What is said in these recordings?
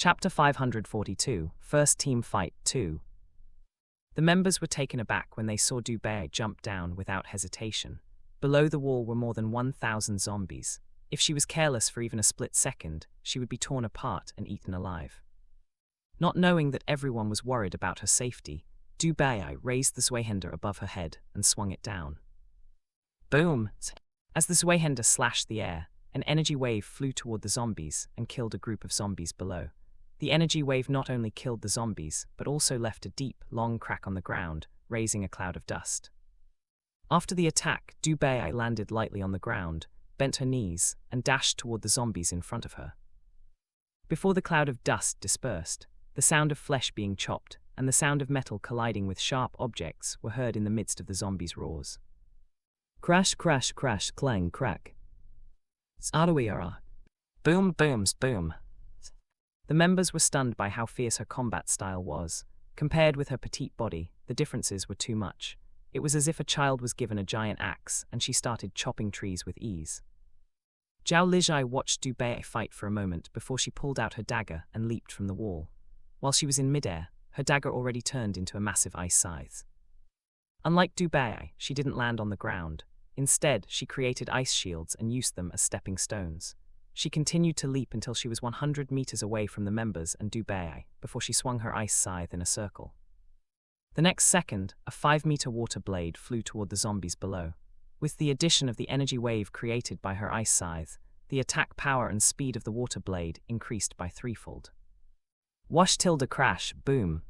Chapter 542, First Team Fight 2. The members were taken aback when they saw Dubé jump down without hesitation. Below the wall were more than 1,000 zombies. If she was careless for even a split second, she would be torn apart and eaten alive. Not knowing that everyone was worried about her safety, Dubé raised the Zweihander above her head and swung it down. Boom! As the Zweihander slashed the air, an energy wave flew toward the zombies and killed a group of zombies below. The energy wave not only killed the zombies, but also left a deep, long crack on the ground, raising a cloud of dust. After the attack, Dubé landed lightly on the ground, bent her knees, and dashed toward the zombies in front of her. Before the cloud of dust dispersed, the sound of flesh being chopped and the sound of metal colliding with sharp objects were heard in the midst of the zombies' roars. Crash, crash, crash, clang, crack. Sadawiara. Boom, booms, boom. The members were stunned by how fierce her combat style was. Compared with her petite body, the differences were too much. It was as if a child was given a giant axe and she started chopping trees with ease. Zhao Lijai watched Dubé fight for a moment before she pulled out her dagger and leaped from the wall. While she was in midair, her dagger already turned into a massive ice scythe. Unlike Dubé, she didn't land on the ground. Instead, she created ice shields and used them as stepping stones. She continued to leap until she was 100 meters away from the members and Dubé before she swung her ice scythe in a circle. The next second, a 5-meter water blade flew toward the zombies below. With the addition of the energy wave created by her ice scythe, the attack power and speed of the water blade increased by threefold. Wash tilde crash, boom.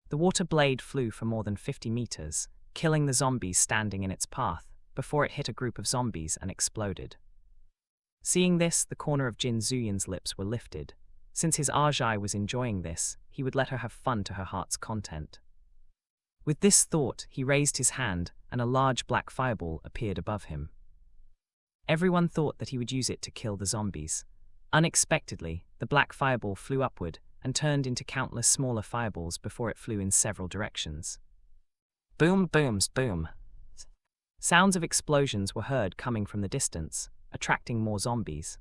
The water blade flew for more than 50 meters, killing the zombies standing in its path, before it hit a group of zombies and exploded. Seeing this, the corner of Jin Zuyan's lips were lifted. Since his Aitg was enjoying this, he would let her have fun to her heart's content. With this thought, he raised his hand, and a large black fireball appeared above him. Everyone thought that he would use it to kill the zombies. Unexpectedly, the black fireball flew upward and turned into countless smaller fireballs before it flew in several directions. Boom, booms, boom. Sounds of explosions were heard coming from the distance, attracting more zombies.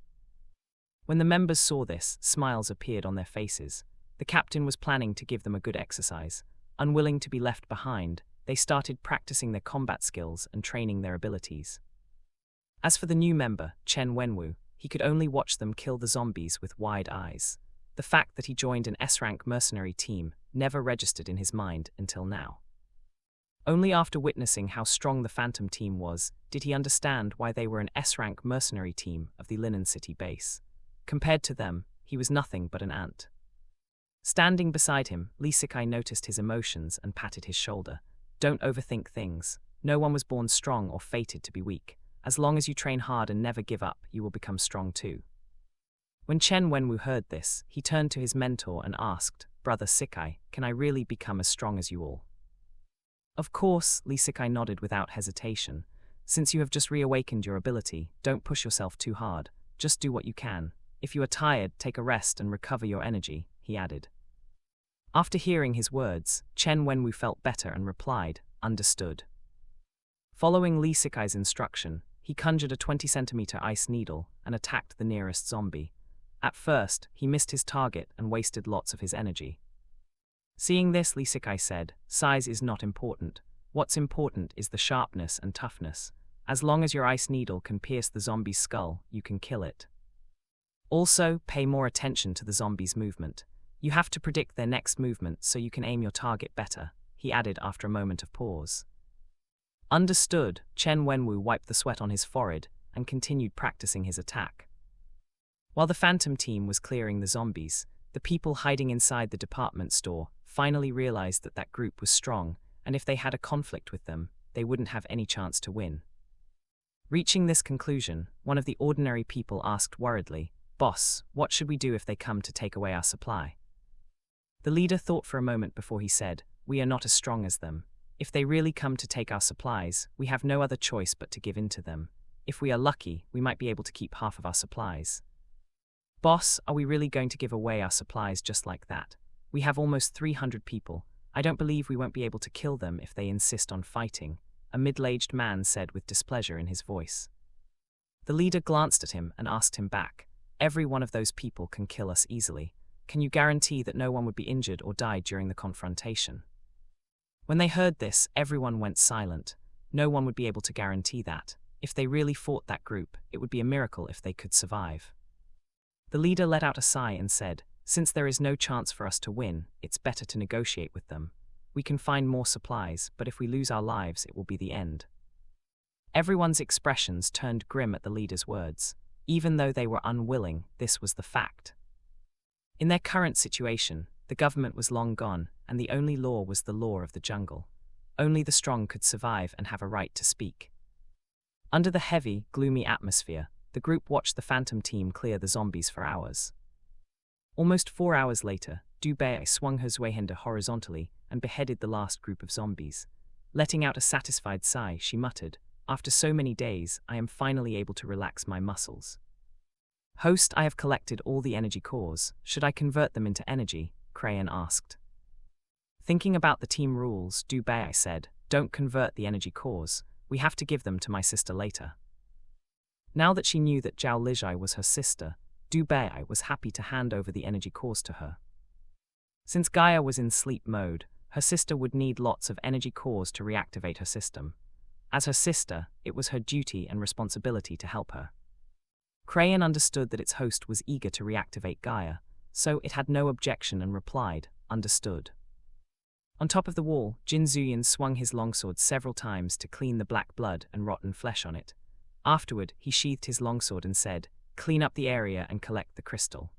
When the members saw this, smiles appeared on their faces. The captain was planning to give them a good exercise. Unwilling to be left behind, they started practicing their combat skills and training their abilities. As for the new member, Chen Wenwu, he could only watch them kill the zombies with wide eyes. The fact that he joined an S-rank mercenary team never registered in his mind until now. Only after witnessing how strong the Phantom team was, did he understand why they were an S-rank mercenary team of the Linen City base. Compared to them, he was nothing but an ant. Standing beside him, Li Sikai noticed his emotions and patted his shoulder. Don't overthink things. No one was born strong or fated to be weak. As long as you train hard and never give up, you will become strong too. When Chen Wenwu heard this, he turned to his mentor and asked, Brother Sikai, can I really become as strong as you all? Of course, Li Sikai nodded without hesitation. Since you have just reawakened your ability, don't push yourself too hard. Just do what you can. If you are tired, take a rest and recover your energy, he added. After hearing his words, Chen Wenwu felt better and replied, understood. Following Li Sikai's instruction, he conjured a 20-centimeter ice needle and attacked the nearest zombie. At first, he missed his target and wasted lots of his energy. Seeing this, Li Sikai said, size is not important. What's important is the sharpness and toughness. As long as your ice needle can pierce the zombie's skull, you can kill it. Also, pay more attention to the zombie's movement. You have to predict their next movement so you can aim your target better, he added after a moment of pause. Understood, Chen Wenwu wiped the sweat on his forehead and continued practicing his attack. While the Phantom team was clearing the zombies, the people hiding inside the department store finally realized that that group was strong, and if they had a conflict with them, they wouldn't have any chance to win. Reaching this conclusion, one of the ordinary people asked worriedly, Boss, what should we do if they come to take away our supply? The leader thought for a moment before he said, we are not as strong as them. If they really come to take our supplies, we have no other choice but to give in to them. If we are lucky, we might be able to keep half of our supplies. Boss, are we really going to give away our supplies just like that? We have almost 300 people. I don't believe we won't be able to kill them if they insist on fighting, a middle-aged man said with displeasure in his voice. The leader glanced at him and asked him back, every one of those people can kill us easily. can you guarantee that no one would be injured or die during the confrontation? When they heard this, everyone went silent. No one would be able to guarantee that. If they really fought that group, it would be a miracle if they could survive. The leader let out a sigh and said, "Since there is no chance for us to win, it's better to negotiate with them. We can find more supplies, but if we lose our lives, it will be the end." Everyone's expressions turned grim at the leader's words. Even though they were unwilling, this was the fact. In their current situation, the government was long gone, and the only law was the law of the jungle. Only the strong could survive and have a right to speak. Under the heavy, gloomy atmosphere, the group watched the Phantom team clear the zombies for hours. Almost 4 hours later, Dubé swung her Zweihander horizontally and beheaded the last group of zombies. Letting out a satisfied sigh, she muttered, "After so many days, I am finally able to relax my muscles." "Host, I have collected all the energy cores. Should I convert them into energy?" Crayon asked. Thinking about the team rules, Dubé said, "Don't convert the energy cores. We have to give them to my sister later." Now that she knew that Zhao Lijai was her sister, Dubé was happy to hand over the energy cores to her. Since Gaia was in sleep mode, her sister would need lots of energy cores to reactivate her system. As her sister, it was her duty and responsibility to help her. Crayon understood that its host was eager to reactivate Gaia, so it had no objection and replied, "Understood." On top of the wall, Jin Zuyin swung his longsword several times to clean the black blood and rotten flesh on it. Afterward, he sheathed his longsword and said, "Clean up the area and collect the crystal."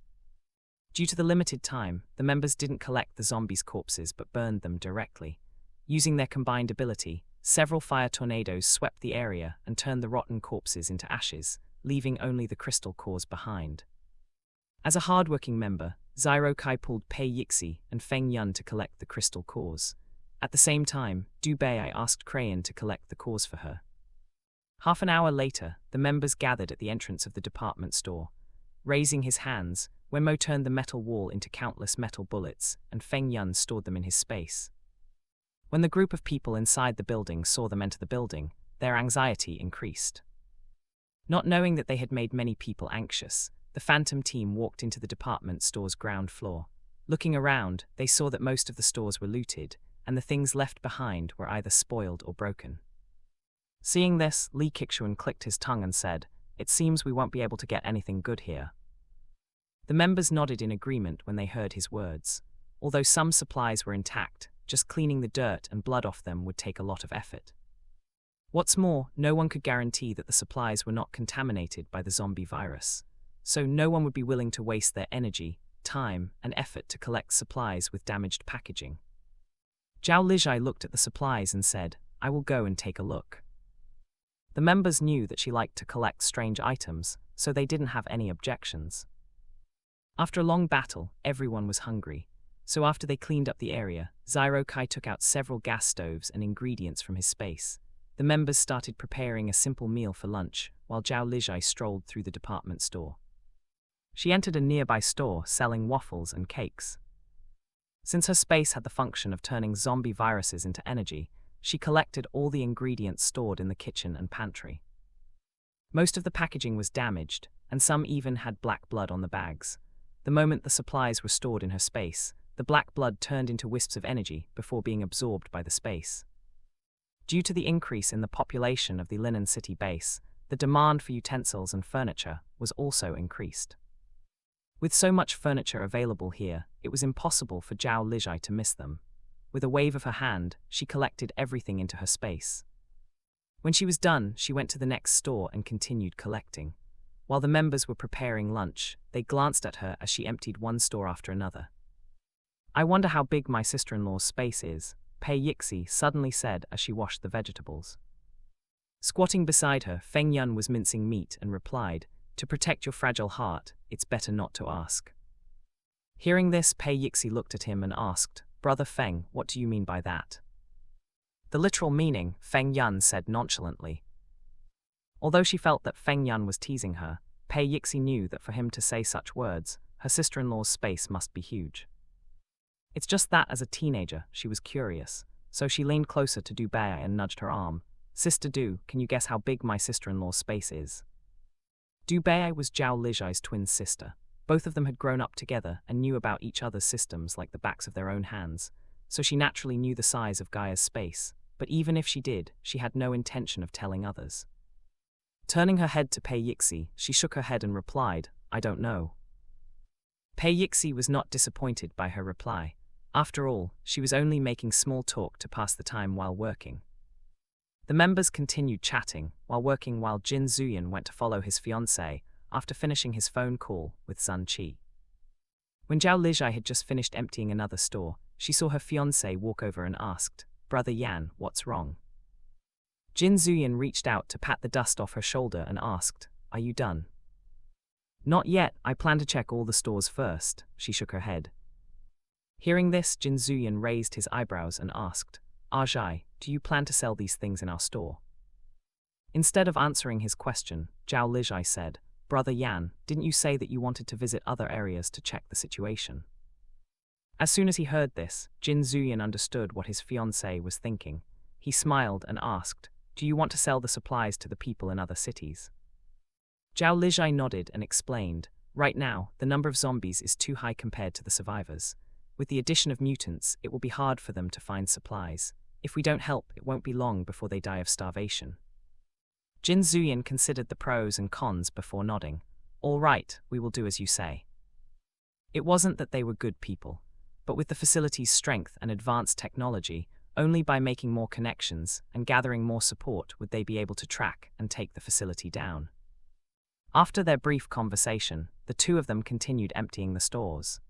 Due to the limited time, the members didn't collect the zombies' corpses but burned them directly. Using their combined ability, several fire tornadoes swept the area and turned the rotten corpses into ashes, leaving only the crystal cores behind. As a hardworking member, Zyro Kai pulled Pei Yixi and Feng Yun to collect the crystal cores. At the same time, Dubé asked Crayon to collect the cores for her. Half an hour later, the members gathered at the entrance of the department store. Raising his hands, Wenmo turned the metal wall into countless metal bullets, and Feng Yun stored them in his space. When the group of people inside the building saw them enter the building, their anxiety increased. Not knowing that they had made many people anxious, the Phantom team walked into the department store's ground floor. Looking around, they saw that most of the stores were looted, and the things left behind were either spoiled or broken. Seeing this, Li Kixuan clicked his tongue and said, "It seems we won't be able to get anything good here." The members nodded in agreement when they heard his words. Although some supplies were intact, just cleaning the dirt and blood off them would take a lot of effort. What's more, no one could guarantee that the supplies were not contaminated by the zombie virus, so no one would be willing to waste their energy, time, and effort to collect supplies with damaged packaging. Zhao Lijai looked at the supplies and said, "I will go and take a look." The members knew that she liked to collect strange items, so they didn't have any objections. After a long battle, everyone was hungry, so after they cleaned up the area, Zyro Kai took out several gas stoves and ingredients from his space. The members started preparing a simple meal for lunch, while Zhao Lijai strolled through the department store. She entered a nearby store selling waffles and cakes. Since her space had the function of turning zombie viruses into energy, she collected all the ingredients stored in the kitchen and pantry. Most of the packaging was damaged, and some even had black blood on the bags. The moment the supplies were stored in her space, the black blood turned into wisps of energy before being absorbed by the space. Due to the increase in the population of the Linen City base, the demand for utensils and furniture was also increased. With so much furniture available here, it was impossible for Zhao Lijai to miss them. With a wave of her hand, she collected everything into her space. When she was done, she went to the next store and continued collecting. While the members were preparing lunch, they glanced at her as she emptied one store after another. "I wonder how big my sister-in-law's space is," Pei Yixi suddenly said as she washed the vegetables. Squatting beside her, Feng Yun was mincing meat and replied, "To protect your fragile heart, it's better not to ask." Hearing this, Pei Yixi looked at him and asked, "Brother Feng, what do you mean by that?" "The literal meaning," Feng Yun said nonchalantly. Although she felt that Feng Yun was teasing her, Pei Yixi knew that for him to say such words, her sister-in-law's space must be huge. It's just that as a teenager, she was curious, so she leaned closer to Dubé and nudged her arm. "Sister Du, can you guess how big my sister-in-law's space is?" Dubé was Zhao Lijai's twin sister. Both of them had grown up together and knew about each other's systems like the backs of their own hands, so she naturally knew the size of Gaia's space, but even if she did, she had no intention of telling others. Turning her head to Pei Yixi, she shook her head and replied, "I don't know." Pei Yixi was not disappointed by her reply. After all, she was only making small talk to pass the time while working. The members continued chatting while Jin Zuyan went to follow his fiancée after finishing his phone call with Sun Qi. When Zhao Lijai had just finished emptying another store, she saw her fiancé walk over and asked, "Brother Yan, what's wrong?" Jin Zuyan reached out to pat the dust off her shoulder and asked, "Are you done?" "Not yet, I plan to check all the stores first," she shook her head. Hearing this, Jin Zuyan raised his eyebrows and asked, "Aitg, do you plan to sell these things in our store?" Instead of answering his question, Zhao Lijai said, "Brother Yan, didn't you say that you wanted to visit other areas to check the situation?" As soon as he heard this, Jin Zuyan understood what his fiancée was thinking. He smiled and asked, "Do you want to sell the supplies to the people in other cities?" Zhao Lijai nodded and explained, "Right now, the number of zombies is too high compared to the survivors. With the addition of mutants, it will be hard for them to find supplies. If we don't help, it won't be long before they die of starvation." Jin Zuyan considered the pros and cons before nodding. "All right, we will do as you say." It wasn't that they were good people, but with the facility's strength and advanced technology, only by making more connections and gathering more support would they be able to track and take the facility down. After their brief conversation, the two of them continued emptying the stores.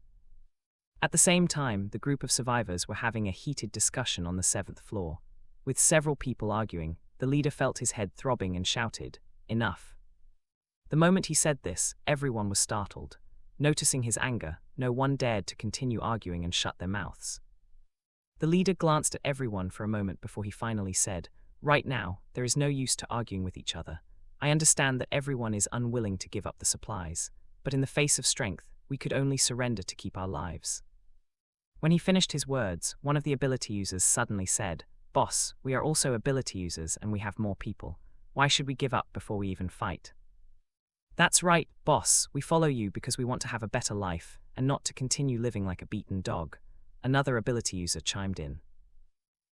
At the same time, the group of survivors were having a heated discussion on the 7th floor. With several people arguing, the leader felt his head throbbing and shouted, "Enough." The moment he said this, everyone was startled. Noticing his anger, no one dared to continue arguing and shut their mouths. The leader glanced at everyone for a moment before he finally said, "Right now, there is no use to arguing with each other. I understand that everyone is unwilling to give up the supplies, but in the face of strength, we could only surrender to keep our lives." When he finished his words, one of the ability users suddenly said, "Boss, we are also ability users and we have more people. Why should we give up before we even fight?" "That's right, boss, we follow you because we want to have a better life, and not to continue living like a beaten dog," another ability user chimed in.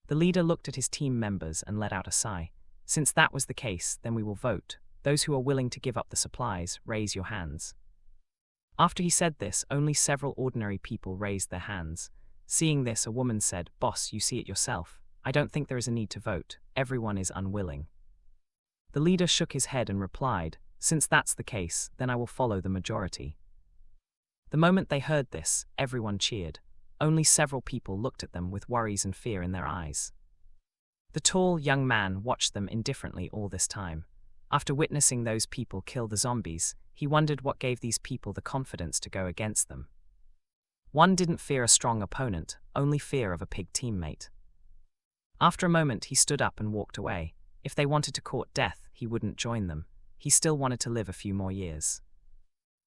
The leader looked at his team members and let out a sigh. "Since that was the case, then we will vote. Those who are willing to give up the supplies, raise your hands." After he said this, only several ordinary people raised their hands. Seeing this, a woman said, "Boss, you see it yourself. I don't think there is a need to vote. Everyone is unwilling." The leader shook his head and replied, "Since that's the case, then I will follow the majority." The moment they heard this, everyone cheered. Only several people looked at them with worries and fear in their eyes. The tall, young man watched them indifferently all this time. After witnessing those people kill the zombies, he wondered what gave these people the confidence to go against them. One didn't fear a strong opponent, only fear of a pig teammate. After a moment, he stood up and walked away. If they wanted to court death, he wouldn't join them. He still wanted to live a few more years.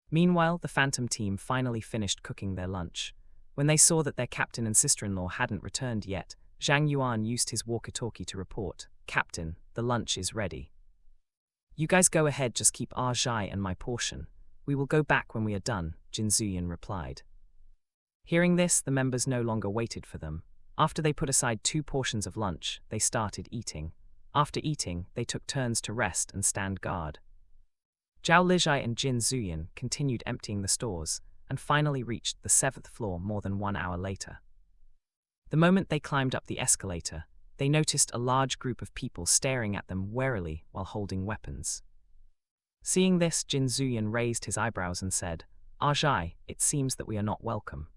Meanwhile, the Phantom team finally finished cooking their lunch. When they saw that their captain and sister-in-law hadn't returned yet, Zhang Yuan used his walkie-talkie to report, "Captain, the lunch is ready. You guys go ahead, just keep our Zhai and my portion. We will go back when we are done," Jin Zuyan replied. Hearing this, the members no longer waited for them. After they put aside 2 portions of lunch, they started eating. After eating, they took turns to rest and stand guard. Zhao Lijai and Jin Zuyan continued emptying the stores, and finally reached the 7th floor more than 1 hour later. The moment they climbed up the escalator, they noticed a large group of people staring at them warily while holding weapons. Seeing this, Jin Zuyan raised his eyebrows and said, "Aitg, it seems that we are not welcome."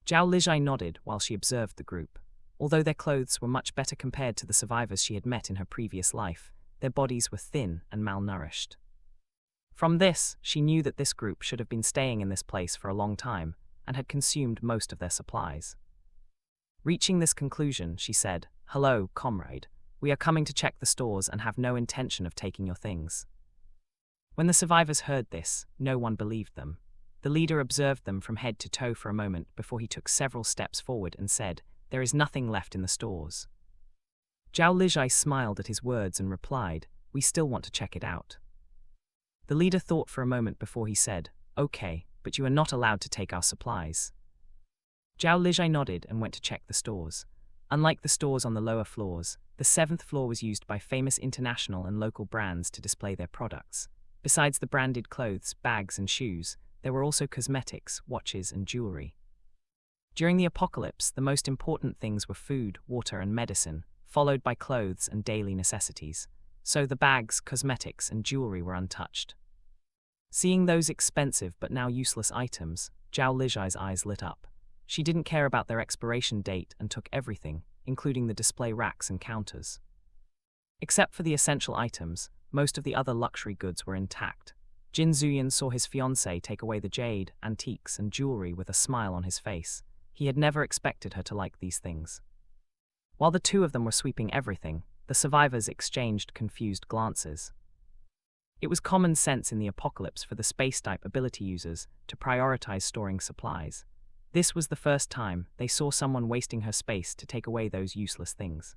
Zhao Lijai nodded while she observed the group. Although their clothes were much better compared to the survivors she had met in her previous life, their bodies were thin and malnourished. From this, she knew that this group should have been staying in this place for a long time and had consumed most of their supplies. Reaching this conclusion, she said, "Hello, comrade. We are coming to check the stores and have no intention of taking your things." When the survivors heard this, no one believed them. The leader observed them from head to toe for a moment before he took several steps forward and said, "There is nothing left in the stores." Zhao Lijai smiled at his words and replied, "We still want to check it out." The leader thought for a moment before he said, Okay, but you are not allowed to take our supplies. Zhao Lijai nodded and went to check the stores. Unlike the stores on the lower floors, the 7th floor was used by famous international and local brands to display their products. Besides the branded clothes, bags, and shoes, there were also cosmetics, watches, and jewelry. During the apocalypse, the most important things were food, water, and medicine, followed by clothes and daily necessities. So the bags, cosmetics, and jewelry were untouched. Seeing those expensive but now useless items, Zhao Lijai's eyes lit up. She didn't care about their expiration date and took everything, including the display racks and counters. Except for the essential items, most of the other luxury goods were intact. Jin Zuyan saw his fiancée take away the jade, antiques, and jewelry with a smile on his face. He had never expected her to like these things. While the two of them were sweeping everything, the survivors exchanged confused glances. It was common sense in the apocalypse for the space-type ability users to prioritize storing supplies. This was the first time they saw someone wasting her space to take away those useless things.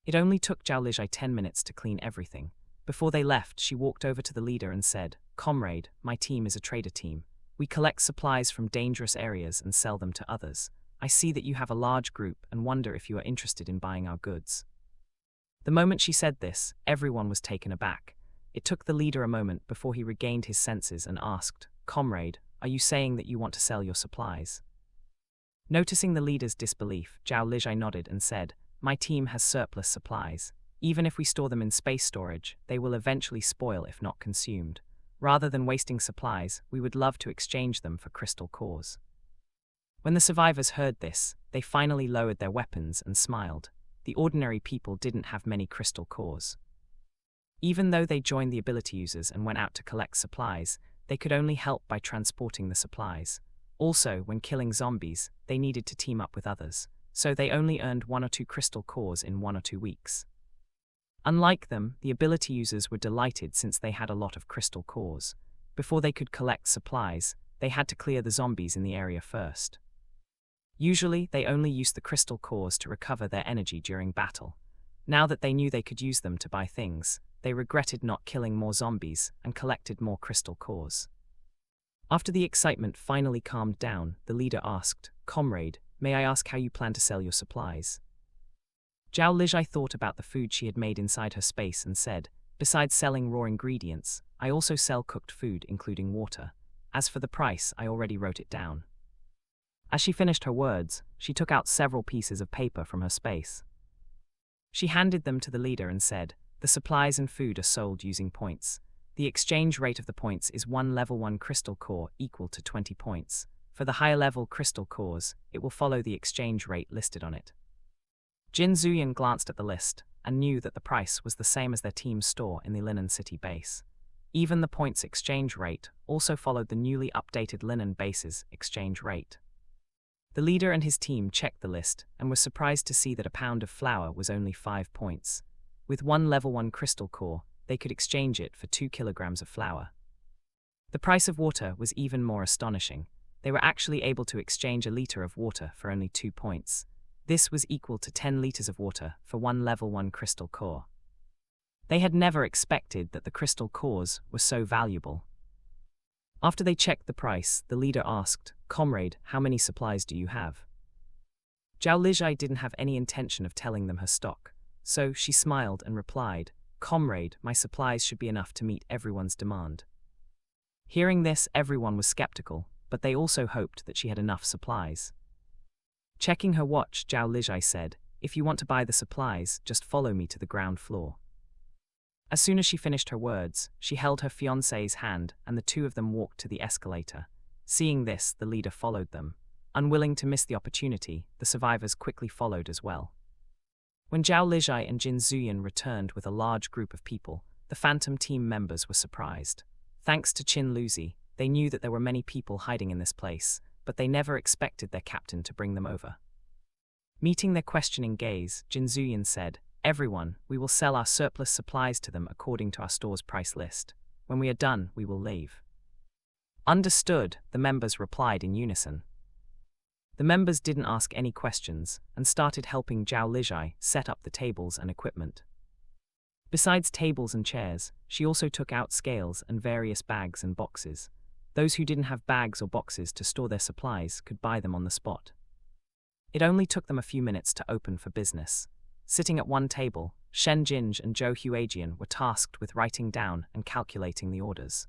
It only took Zhao Lijai 10 minutes to clean everything. Before they left, she walked over to the leader and said, "Comrade, my team is a trader team. We collect supplies from dangerous areas and sell them to others. I see that you have a large group and wonder if you are interested in buying our goods." The moment she said this, everyone was taken aback. It took the leader a moment before he regained his senses and asked, "Comrade, are you saying that you want to sell your supplies?" Noticing the leader's disbelief, Zhao Lijai nodded and said, "My team has surplus supplies. Even if we store them in space storage, they will eventually spoil if not consumed. Rather than wasting supplies, we would love to exchange them for crystal cores." When the survivors heard this, they finally lowered their weapons and smiled. The ordinary people didn't have many crystal cores. Even though they joined the ability users and went out to collect supplies, they could only help by transporting the supplies. Also, when killing zombies, they needed to team up with others, so they only earned 1 or 2 crystal cores in 1 or 2 weeks. Unlike them, the ability users were delighted since they had a lot of crystal cores. Before they could collect supplies, they had to clear the zombies in the area first. Usually, they only used the crystal cores to recover their energy during battle. Now that they knew they could use them to buy things, they regretted not killing more zombies and collected more crystal cores. After the excitement finally calmed down, the leader asked, "Comrade, may I ask how you plan to sell your supplies?" Zhao Lijai thought about the food she had made inside her space and said, "Besides selling raw ingredients, I also sell cooked food, including water. As for the price, I already wrote it down." As she finished her words, she took out several pieces of paper from her space. She handed them to the leader and said, "The supplies and food are sold using points. The exchange rate of the points is 1 level 1 crystal core equal to 20 points. For the higher level crystal cores, it will follow the exchange rate listed on it." Jin Zuyan glanced at the list and knew that the price was the same as their team's store in the Linen City base. Even the points exchange rate also followed the newly updated Linen base's exchange rate. The leader and his team checked the list and were surprised to see that a pound of flour was only 5 points. With 1 level 1 crystal core, they could exchange it for 2 kilograms of flour. The price of water was even more astonishing. They were actually able to exchange a liter of water for only 2 points. This was equal to 10 liters of water for 1 level 1 crystal core. They had never expected that the crystal cores were so valuable. After they checked the price, the leader asked, "Comrade, how many supplies do you have?" Zhao Lijai didn't have any intention of telling them her stock, so she smiled and replied, "Comrade, my supplies should be enough to meet everyone's demand." Hearing this, everyone was skeptical, but they also hoped that she had enough supplies. Checking her watch, Zhao Lijai said, "If you want to buy the supplies, just follow me to the ground floor." As soon as she finished her words, she held her fiancé's hand and the two of them walked to the escalator. Seeing this, the leader followed them. Unwilling to miss the opportunity, the survivors quickly followed as well. When Zhao Lijai and Jin Zuyan returned with a large group of people, the Phantom team members were surprised. Thanks to Qin Luzi, they knew that there were many people hiding in this place, but they never expected their captain to bring them over. Meeting their questioning gaze, Jin Zuyan said, "Everyone, we will sell our surplus supplies to them according to our store's price list. When we are done, we will leave." "Understood," the members replied in unison. The members didn't ask any questions and started helping Zhao Lijai set up the tables and equipment. Besides tables and chairs, she also took out scales and various bags and boxes. Those who didn't have bags or boxes to store their supplies could buy them on the spot. It only took them a few minutes to open for business. Sitting at one table, Shen Jinj and Zhou Huajian were tasked with writing down and calculating the orders.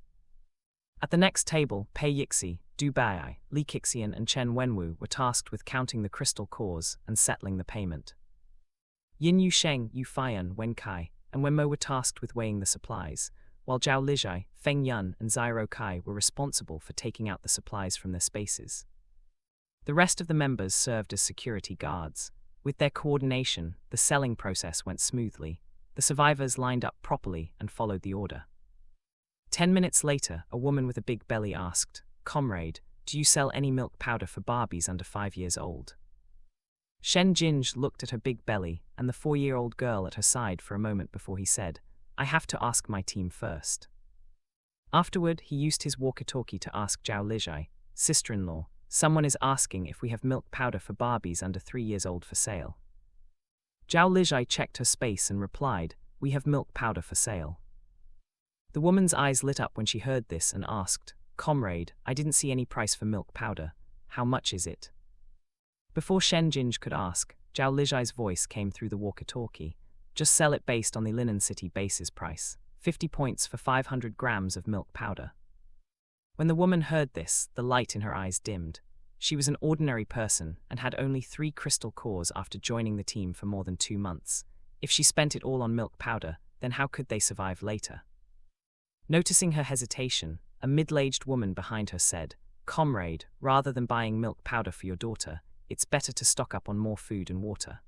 At the next table, Pei Yixi, Du Bai, Li Qixian and Chen Wenwu were tasked with counting the crystal cores and settling the payment. Yin Yusheng, Yu Feiyan, Wen Kai, and Wen Mo were tasked with weighing the supplies, while Zhao Lijai, Feng Yun and Zairo Kai were responsible for taking out the supplies from their spaces. The rest of the members served as security guards. With their coordination, the selling process went smoothly. The survivors lined up properly and followed the order. 10 minutes later, a woman with a big belly asked, "Comrade, do you sell any milk powder for Barbies under 5 years old?" Shen Jinj looked at her big belly and the 4-year-old girl at her side for a moment before he said, "I have to ask my team first." Afterward, he used his walkie-talkie to ask Zhao Lijai, sister-in-law, "Someone is asking if we have milk powder for Barbies under 3 years old for sale." Zhao Lijai checked her space and replied, "We have milk powder for sale." The woman's eyes lit up when she heard this and asked, "Comrade, I didn't see any price for milk powder. How much is it?" Before Shen Jinj could ask, Zhao Lijai's voice came through the walkie-talkie. "Just sell it based on the Linen City basis price, 50 points for 500 grams of milk powder." When the woman heard this, the light in her eyes dimmed. She was an ordinary person and had only 3 crystal cores after joining the team for more than 2 months. If she spent it all on milk powder, then how could they survive later? Noticing her hesitation, a middle-aged woman behind her said, "Comrade, rather than buying milk powder for your daughter, it's better to stock up on more food and water.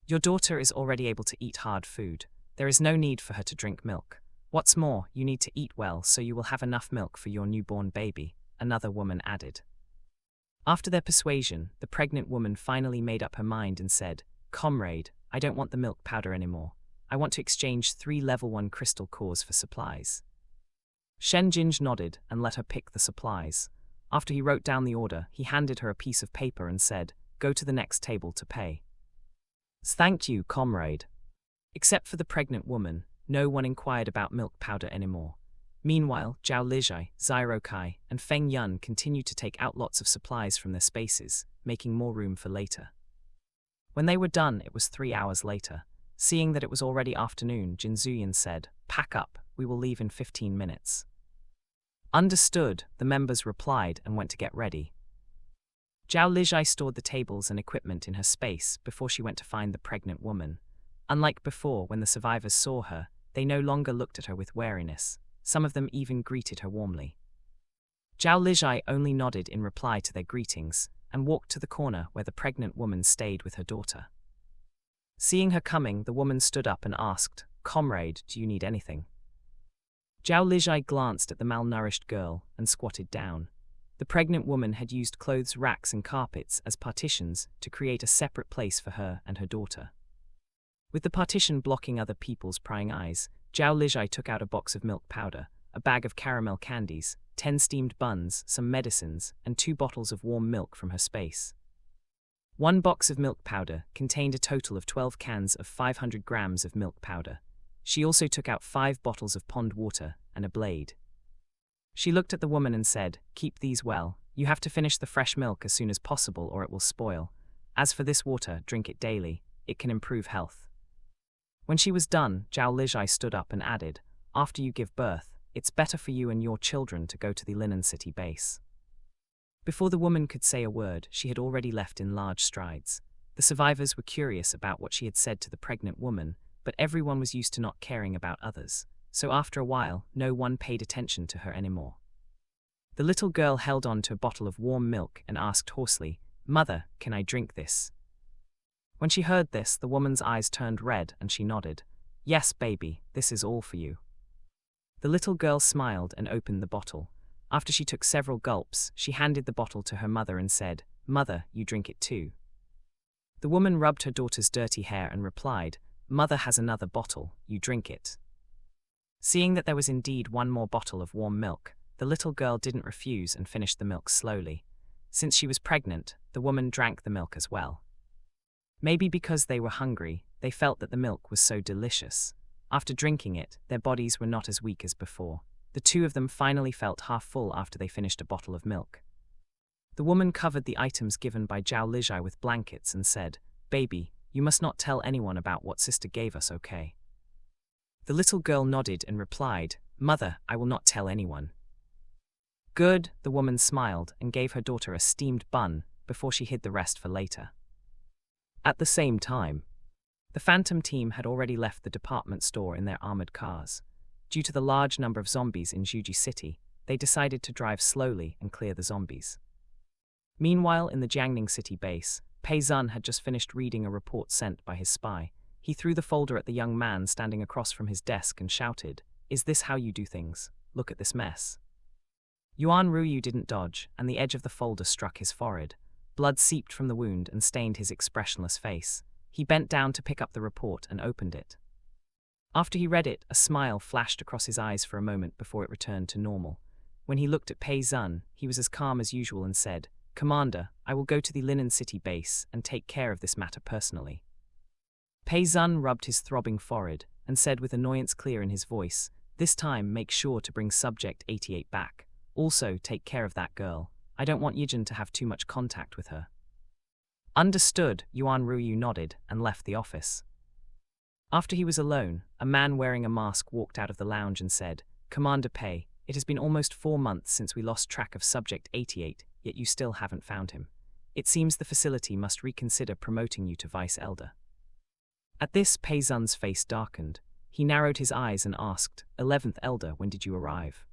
Your daughter is already able to eat hard food. There is no need for her to drink milk. What's more, you need to eat well so you will have enough milk for your newborn baby," another woman added. After their persuasion, the pregnant woman finally made up her mind and said, "Comrade, I don't want the milk powder anymore. I want to exchange 3 level 1 crystal cores for supplies." Shen Jinj nodded and let her pick the supplies. After he wrote down the order, he handed her a piece of paper and said, "Go to the next table to pay." "Thank you, comrade." Except for the pregnant woman, no one inquired about milk powder anymore. Meanwhile, Zhao Lijai, Zairo Kai, and Feng Yun continued to take out lots of supplies from their spaces, making more room for later. When they were done, it was 3 hours later. Seeing that it was already afternoon, Jin Zuyan said, "Pack up, we will leave in 15 minutes. Understood, the members replied and went to get ready. Zhao Lijai stored the tables and equipment in her space before she went to find the pregnant woman. Unlike before, when the survivors saw her, they no longer looked at her with wariness. Some of them even greeted her warmly. Zhao Lijai only nodded in reply to their greetings and walked to the corner where the pregnant woman stayed with her daughter. Seeing her coming, the woman stood up and asked, "Comrade, do you need anything?" Zhao Lijai glanced at the malnourished girl and squatted down. The pregnant woman had used clothes racks and carpets as partitions to create a separate place for her and her daughter. With the partition blocking other people's prying eyes, Zhao Lijai took out a box of milk powder, a bag of caramel candies, 10 steamed buns, some medicines, and 2 bottles of warm milk from her space. 1 box of milk powder contained a total of 12 cans of 500 grams of milk powder. She also took out 5 bottles of pond water and a blade. She looked at the woman and said, "Keep these well. You have to finish the fresh milk as soon as possible or it will spoil. As for this water, drink it daily. It can improve health." When she was done, Zhao Lijai stood up and added, "After you give birth, it's better for you and your children to go to the Linen City base." Before the woman could say a word, she had already left in large strides. The survivors were curious about what she had said to the pregnant woman, but everyone was used to not caring about others, so after a while, no one paid attention to her anymore. The little girl held on to a bottle of warm milk and asked hoarsely, "Mother, can I drink this?" When she heard this, the woman's eyes turned red and she nodded. "Yes, baby, this is all for you." The little girl smiled and opened the bottle. After she took several gulps, she handed the bottle to her mother and said, "Mother, you drink it too." The woman rubbed her daughter's dirty hair and replied, "Mother has another bottle, you drink it." Seeing that there was indeed 1 more bottle of warm milk, the little girl didn't refuse and finished the milk slowly. Since she was pregnant, the woman drank the milk as well. Maybe because they were hungry, they felt that the milk was so delicious. After drinking it, their bodies were not as weak as before. The two of them finally felt half full after they finished a bottle of milk. The woman covered the items given by Zhao Lijai with blankets and said, "Baby, you must not tell anyone about what sister gave us, okay?" The little girl nodded and replied, "Mother, I will not tell anyone." "Good," the woman smiled and gave her daughter a steamed bun before she hid the rest for later. At the same time, the Phantom team had already left the department store in their armored cars. Due to the large number of zombies in Juji City, they decided to drive slowly and clear the zombies. Meanwhile, in the Jiangning City base, Pei Zun had just finished reading a report sent by his spy. He threw the folder at the young man standing across from his desk and shouted, "Is this how you do things? Look at this mess." Yuan Ruyu didn't dodge, and the edge of the folder struck his forehead. Blood seeped from the wound and stained his expressionless face. He bent down to pick up the report and opened it. After he read it, a smile flashed across his eyes for a moment before it returned to normal. When he looked at Pei Zun, he was as calm as usual and said, "Commander, I will go to the Linen City base and take care of this matter personally." Pei Zun rubbed his throbbing forehead and said with annoyance clear in his voice, "This time make sure to bring Subject 88 back. Also, take care of that girl. I don't want Yijin to have too much contact with her." "Understood," Yuan Ruyu nodded and left the office. After he was alone, a man wearing a mask walked out of the lounge and said, "Commander Pei, it has been almost 4 months since we lost track of Subject 88, yet you still haven't found him. It seems the facility must reconsider promoting you to Vice Elder." At this, Pei Zun's face darkened. He narrowed his eyes and asked, "11th Elder, when did you arrive?"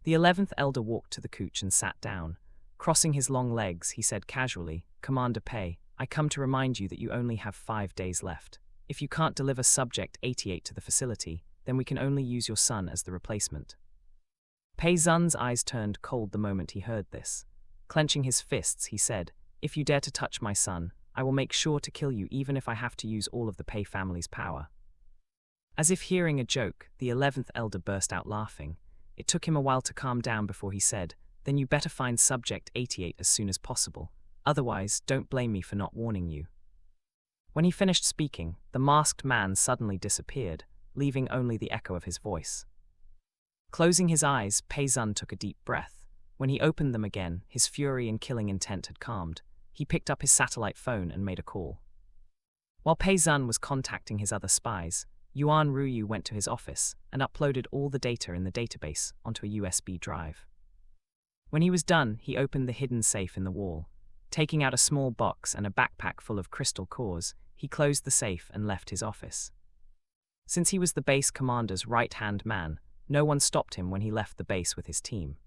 The 11th Elder walked to the couch and sat down. Crossing his long legs, he said casually, "Commander Pei, I come to remind you that you only have 5 days left. If you can't deliver Subject 88 to the facility, then we can only use your son as the replacement." Pei Zun's eyes turned cold the moment he heard this. Clenching his fists, he said, "If you dare to touch my son, I will make sure to kill you even if I have to use all of the Pei family's power." As if hearing a joke, the 11th Elder burst out laughing. It took him a while to calm down before he said, "Then you better find Subject 88 as soon as possible. Otherwise, don't blame me for not warning you." When he finished speaking, the masked man suddenly disappeared, leaving only the echo of his voice. Closing his eyes, Pei Zun took a deep breath. When he opened them again, his fury and killing intent had calmed. He picked up his satellite phone and made a call. While Pei Zun was contacting his other spies, Yuan Ruyu went to his office and uploaded all the data in the database onto a USB drive. When he was done, he opened the hidden safe in the wall. Taking out a small box and a backpack full of crystal cores, he closed the safe and left his office. Since he was the base commander's right-hand man, no one stopped him when he left the base with his team.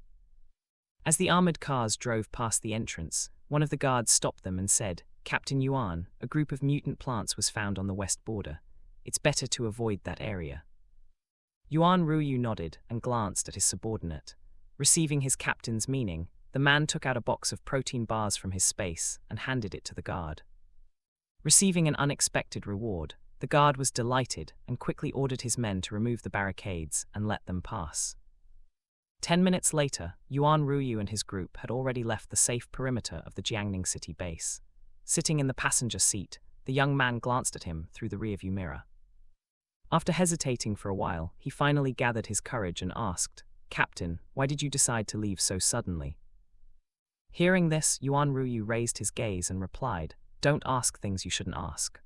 As the armored cars drove past the entrance, one of the guards stopped them and said, "Captain Yuan, a group of mutant plants was found on the west border. It's better to avoid that area." Yuan Ruyu nodded and glanced at his subordinate. Receiving his captain's meaning, the man took out a box of protein bars from his space and handed it to the guard. Receiving an unexpected reward, the guard was delighted and quickly ordered his men to remove the barricades and let them pass. 10 minutes later, Yuan Ruyu and his group had already left the safe perimeter of the Jiangning City base. Sitting in the passenger seat, the young man glanced at him through the rearview mirror. After hesitating for a while, he finally gathered his courage and asked, "Captain, why did you decide to leave so suddenly?" Hearing this, Yuan Ruyu raised his gaze and replied, "Don't ask things you shouldn't ask."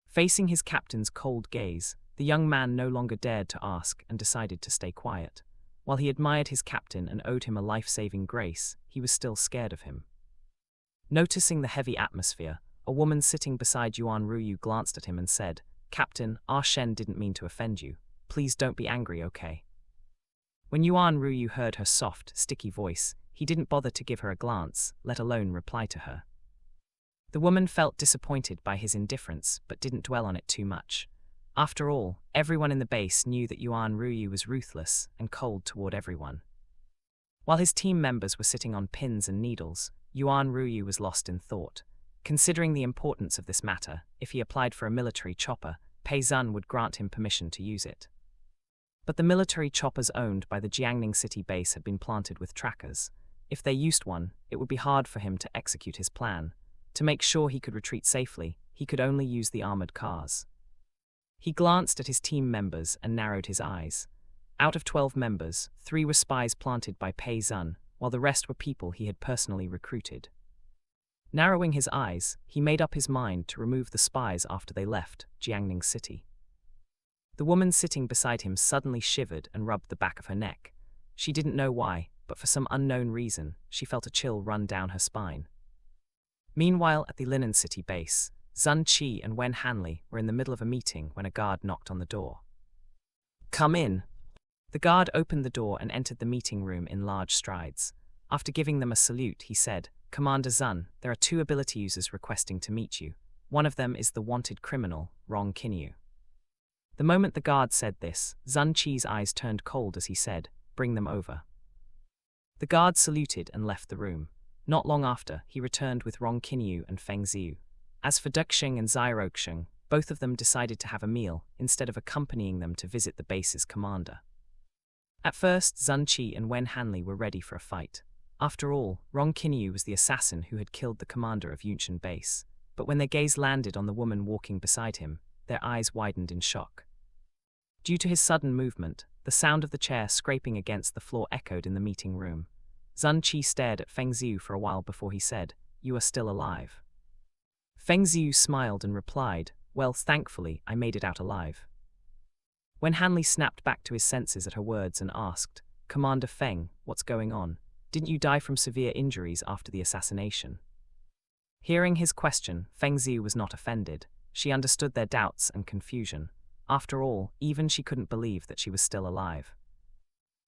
Facing his captain's cold gaze, the young man no longer dared to ask and decided to stay quiet. While he admired his captain and owed him a life-saving grace, he was still scared of him. Noticing the heavy atmosphere, a woman sitting beside Yuan Ruyu glanced at him and said, "Captain, Ah Shen didn't mean to offend you. Please don't be angry, okay?" When Yuan Ruyu heard her soft, sticky voice, he didn't bother to give her a glance, let alone reply to her. The woman felt disappointed by his indifference, but didn't dwell on it too much. After all, everyone in the base knew that Yuan Ruyu was ruthless and cold toward everyone. While his team members were sitting on pins and needles, Yuan Ruyu was lost in thought. Considering the importance of this matter, if he applied for a military chopper, Pei Zun would grant him permission to use it. But the military choppers owned by the Jiangning City base had been planted with trackers. If they used one, it would be hard for him to execute his plan. To make sure he could retreat safely, he could only use the armored cars. He glanced at his team members and narrowed his eyes. Out of 12 members, 3 were spies planted by Pei Zun, while the rest were people he had personally recruited. Narrowing his eyes, he made up his mind to remove the spies after they left Jiangning City. The woman sitting beside him suddenly shivered and rubbed the back of her neck. She didn't know why, but for some unknown reason, she felt a chill run down her spine. Meanwhile, at the Linen City base, Zun Qi and Wen Hanley were in the middle of a meeting when a guard knocked on the door. "Come in." The guard opened the door and entered the meeting room in large strides. After giving them a salute, he said, "Commander Zun, there are 2 ability users requesting to meet you. One of them is the wanted criminal, Rong Qinyu." The moment the guard said this, Zun Qi's eyes turned cold as he said, "Bring them over." The guard saluted and left the room. Not long after, he returned with Rong Qinyu and Feng Ziyu. As for Duxing and Xiroxing, both of them decided to have a meal instead of accompanying them to visit the base's commander. At first, Zun Qi and Wen Hanley were ready for a fight. After all, Rong Qinyu was the assassin who had killed the commander of Yunchen base. But when their gaze landed on the woman walking beside him, their eyes widened in shock. Due to his sudden movement, the sound of the chair scraping against the floor echoed in the meeting room. Zun Qi stared at Feng Ziyu for a while before he said, "You are still alive." Feng Ziyu smiled and replied, "Well, thankfully, I made it out alive." When Hanley snapped back to his senses at her words and asked, "Commander Feng, what's going on? Didn't you die from severe injuries after the assassination?" Hearing his question, Feng Ziyu was not offended. She understood their doubts and confusion. After all, even she couldn't believe that she was still alive.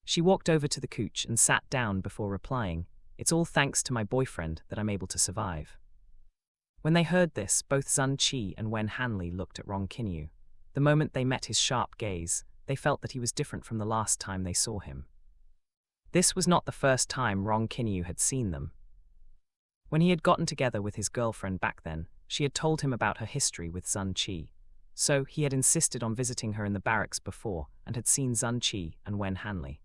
She walked over to the couch and sat down before replying, "It's all thanks to my boyfriend that I'm able to survive." When they heard this, both Zun Qi and Wen Hanley looked at Rong Qinyu. The moment they met his sharp gaze, they felt that he was different from the last time they saw him. This was not the first time Rong Qinyu had seen them. When he had gotten together with his girlfriend back then, she had told him about her history with Zun Qi. So he had insisted on visiting her in the barracks before and had seen Zun Qi and Wen Hanley.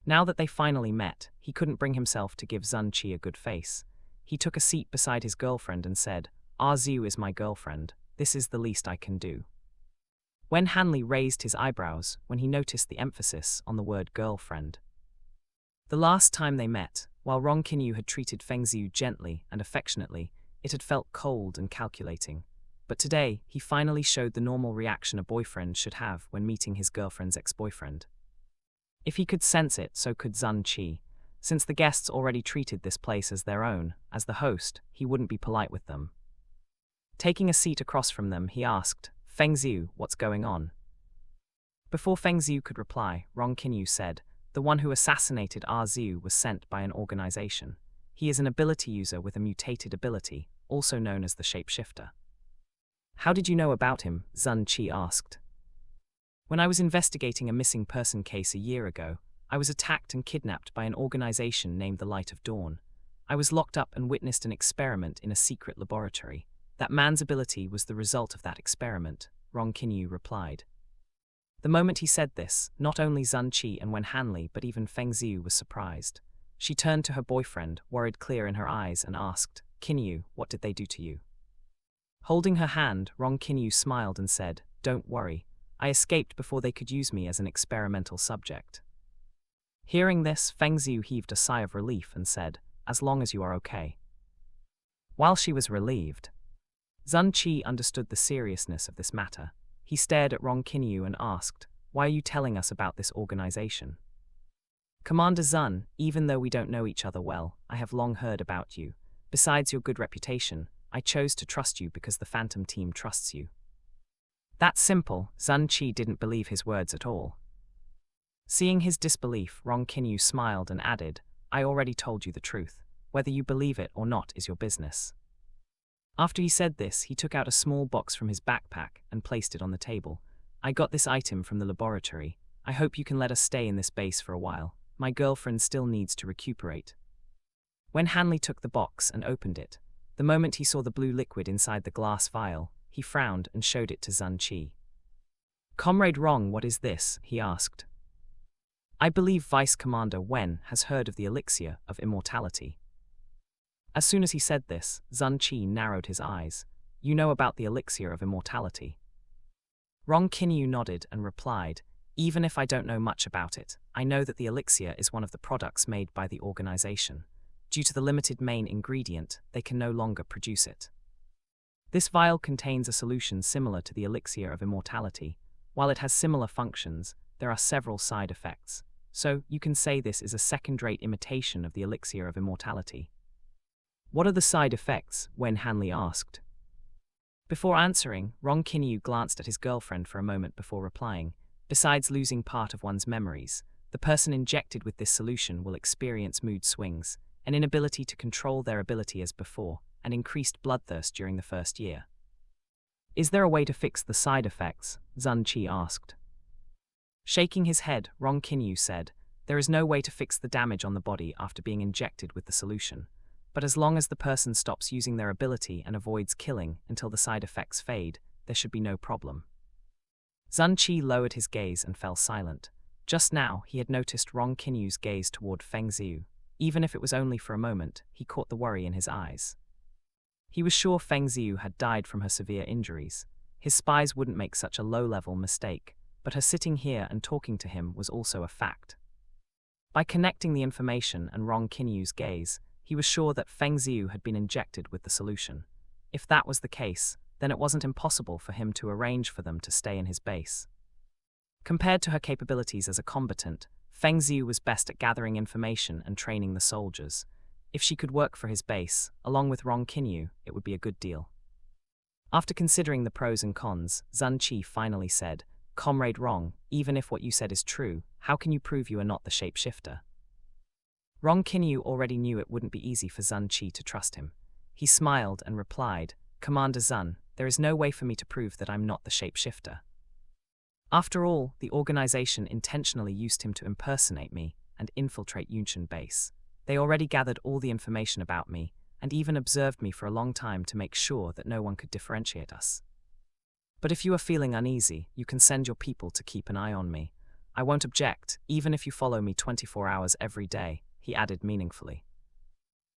Now that they finally met, he couldn't bring himself to give Zun Qi a good face. He took a seat beside his girlfriend and said, "Ziyu is my girlfriend. This is the least I can do." Wen Hanley raised his eyebrows when he noticed the emphasis on the word girlfriend. The last time they met, while Rong Qinyu had treated Feng Ziyu gently and affectionately, it had felt cold and calculating. But today, he finally showed the normal reaction a boyfriend should have when meeting his girlfriend's ex-boyfriend. If he could sense it, so could Zun Qi. Since the guests already treated this place as their own, as the host, he wouldn't be polite with them. Taking a seat across from them, he asked, "Feng Ziyu, what's going on?" Before Feng Ziyu could reply, Rong Qinyu said, "The one who assassinated Ziyu was sent by an organization. He is an ability user with a mutated ability, also known as the shapeshifter." "How did you know about him?" Zun Qi asked. "When I was investigating a missing person case a year ago, I was attacked and kidnapped by an organization named the Light of Dawn. I was locked up and witnessed an experiment in a secret laboratory. That man's ability was the result of that experiment," Rong Qinyu replied. The moment he said this, not only Zun Qi and Wen Hanley but even Feng Ziyu was surprised. She turned to her boyfriend, worried clear in her eyes, and asked, "Qinyu, what did they do to you?" Holding her hand, Rong Qinyu smiled and said, "Don't worry. I escaped before they could use me as an experimental subject." Hearing this, Feng Ziyu heaved a sigh of relief and said, "As long as you are okay." While she was relieved, Zun Qi understood the seriousness of this matter. He stared at Rong Qinyu and asked, "Why are you telling us about this organization?" "Commander Zun, even though we don't know each other well, I have long heard about you. Besides your good reputation, I chose to trust you because the Phantom team trusts you." That simple. Zun Qi didn't believe his words at all. Seeing his disbelief, Rong Qinyu smiled and added, "I already told you the truth. Whether you believe it or not is your business." After he said this, he took out a small box from his backpack and placed it on the table. "I got this item from the laboratory. I hope you can let us stay in this base for a while. My girlfriend still needs to recuperate." When Hanley took the box and opened it, the moment he saw the blue liquid inside the glass vial, he frowned and showed it to Zun Qi. "Comrade Rong, what is this?" he asked. "I believe Vice Commander Wen has heard of the elixir of immortality." As soon as he said this, Zun Qi narrowed his eyes. "You know about the elixir of immortality?" Rong Qinyu nodded and replied, Even if I don't know much about it, I know that the elixir is one of the products made by the organization. Due to the limited main ingredient, they can no longer produce it. This vial contains a solution similar to the elixir of immortality. While it has similar functions, there are several side effects. So, you can say this is a second-rate imitation of the elixir of immortality. What are the side effects? Wen Hanley asked. Before answering, Rong Kinyu glanced at his girlfriend for a moment before replying. Besides losing part of one's memories, the person injected with this solution will experience mood swings, an inability to control their ability as before, and increased bloodthirst during the first year. Is there a way to fix the side effects? Zun Qi asked. Shaking his head, Rong Kinyu said, there is no way to fix the damage on the body after being injected with the solution, but as long as the person stops using their ability and avoids killing until the side effects fade, there should be no problem. Zun Qi lowered his gaze and fell silent. Just now, he had noticed Rong Kinyu's gaze toward Feng Ziyu. Even if it was only for a moment, he caught the worry in his eyes. He was sure Feng Ziyu had died from her severe injuries. His spies wouldn't make such a low-level mistake, but her sitting here and talking to him was also a fact. By connecting the information and Rong Kinyu's gaze, he was sure that Feng Ziyu had been injected with the solution. If that was the case, then it wasn't impossible for him to arrange for them to stay in his base. Compared to her capabilities as a combatant, Feng Ziyu was best at gathering information and training the soldiers. If she could work for his base, along with Rong Kinyu, it would be a good deal. After considering the pros and cons, Zun Qi finally said, Comrade Rong, even if what you said is true, how can you prove you are not the shapeshifter? Rong Kinyu already knew it wouldn't be easy for Zun Qi to trust him. He smiled and replied, Commander Zun, there is no way for me to prove that I'm not the shapeshifter. After all, the organization intentionally used him to impersonate me and infiltrate Yunshan base. They already gathered all the information about me, and even observed me for a long time to make sure that no one could differentiate us. But if you are feeling uneasy, you can send your people to keep an eye on me. I won't object, even if you follow me 24 hours every day, he added meaningfully.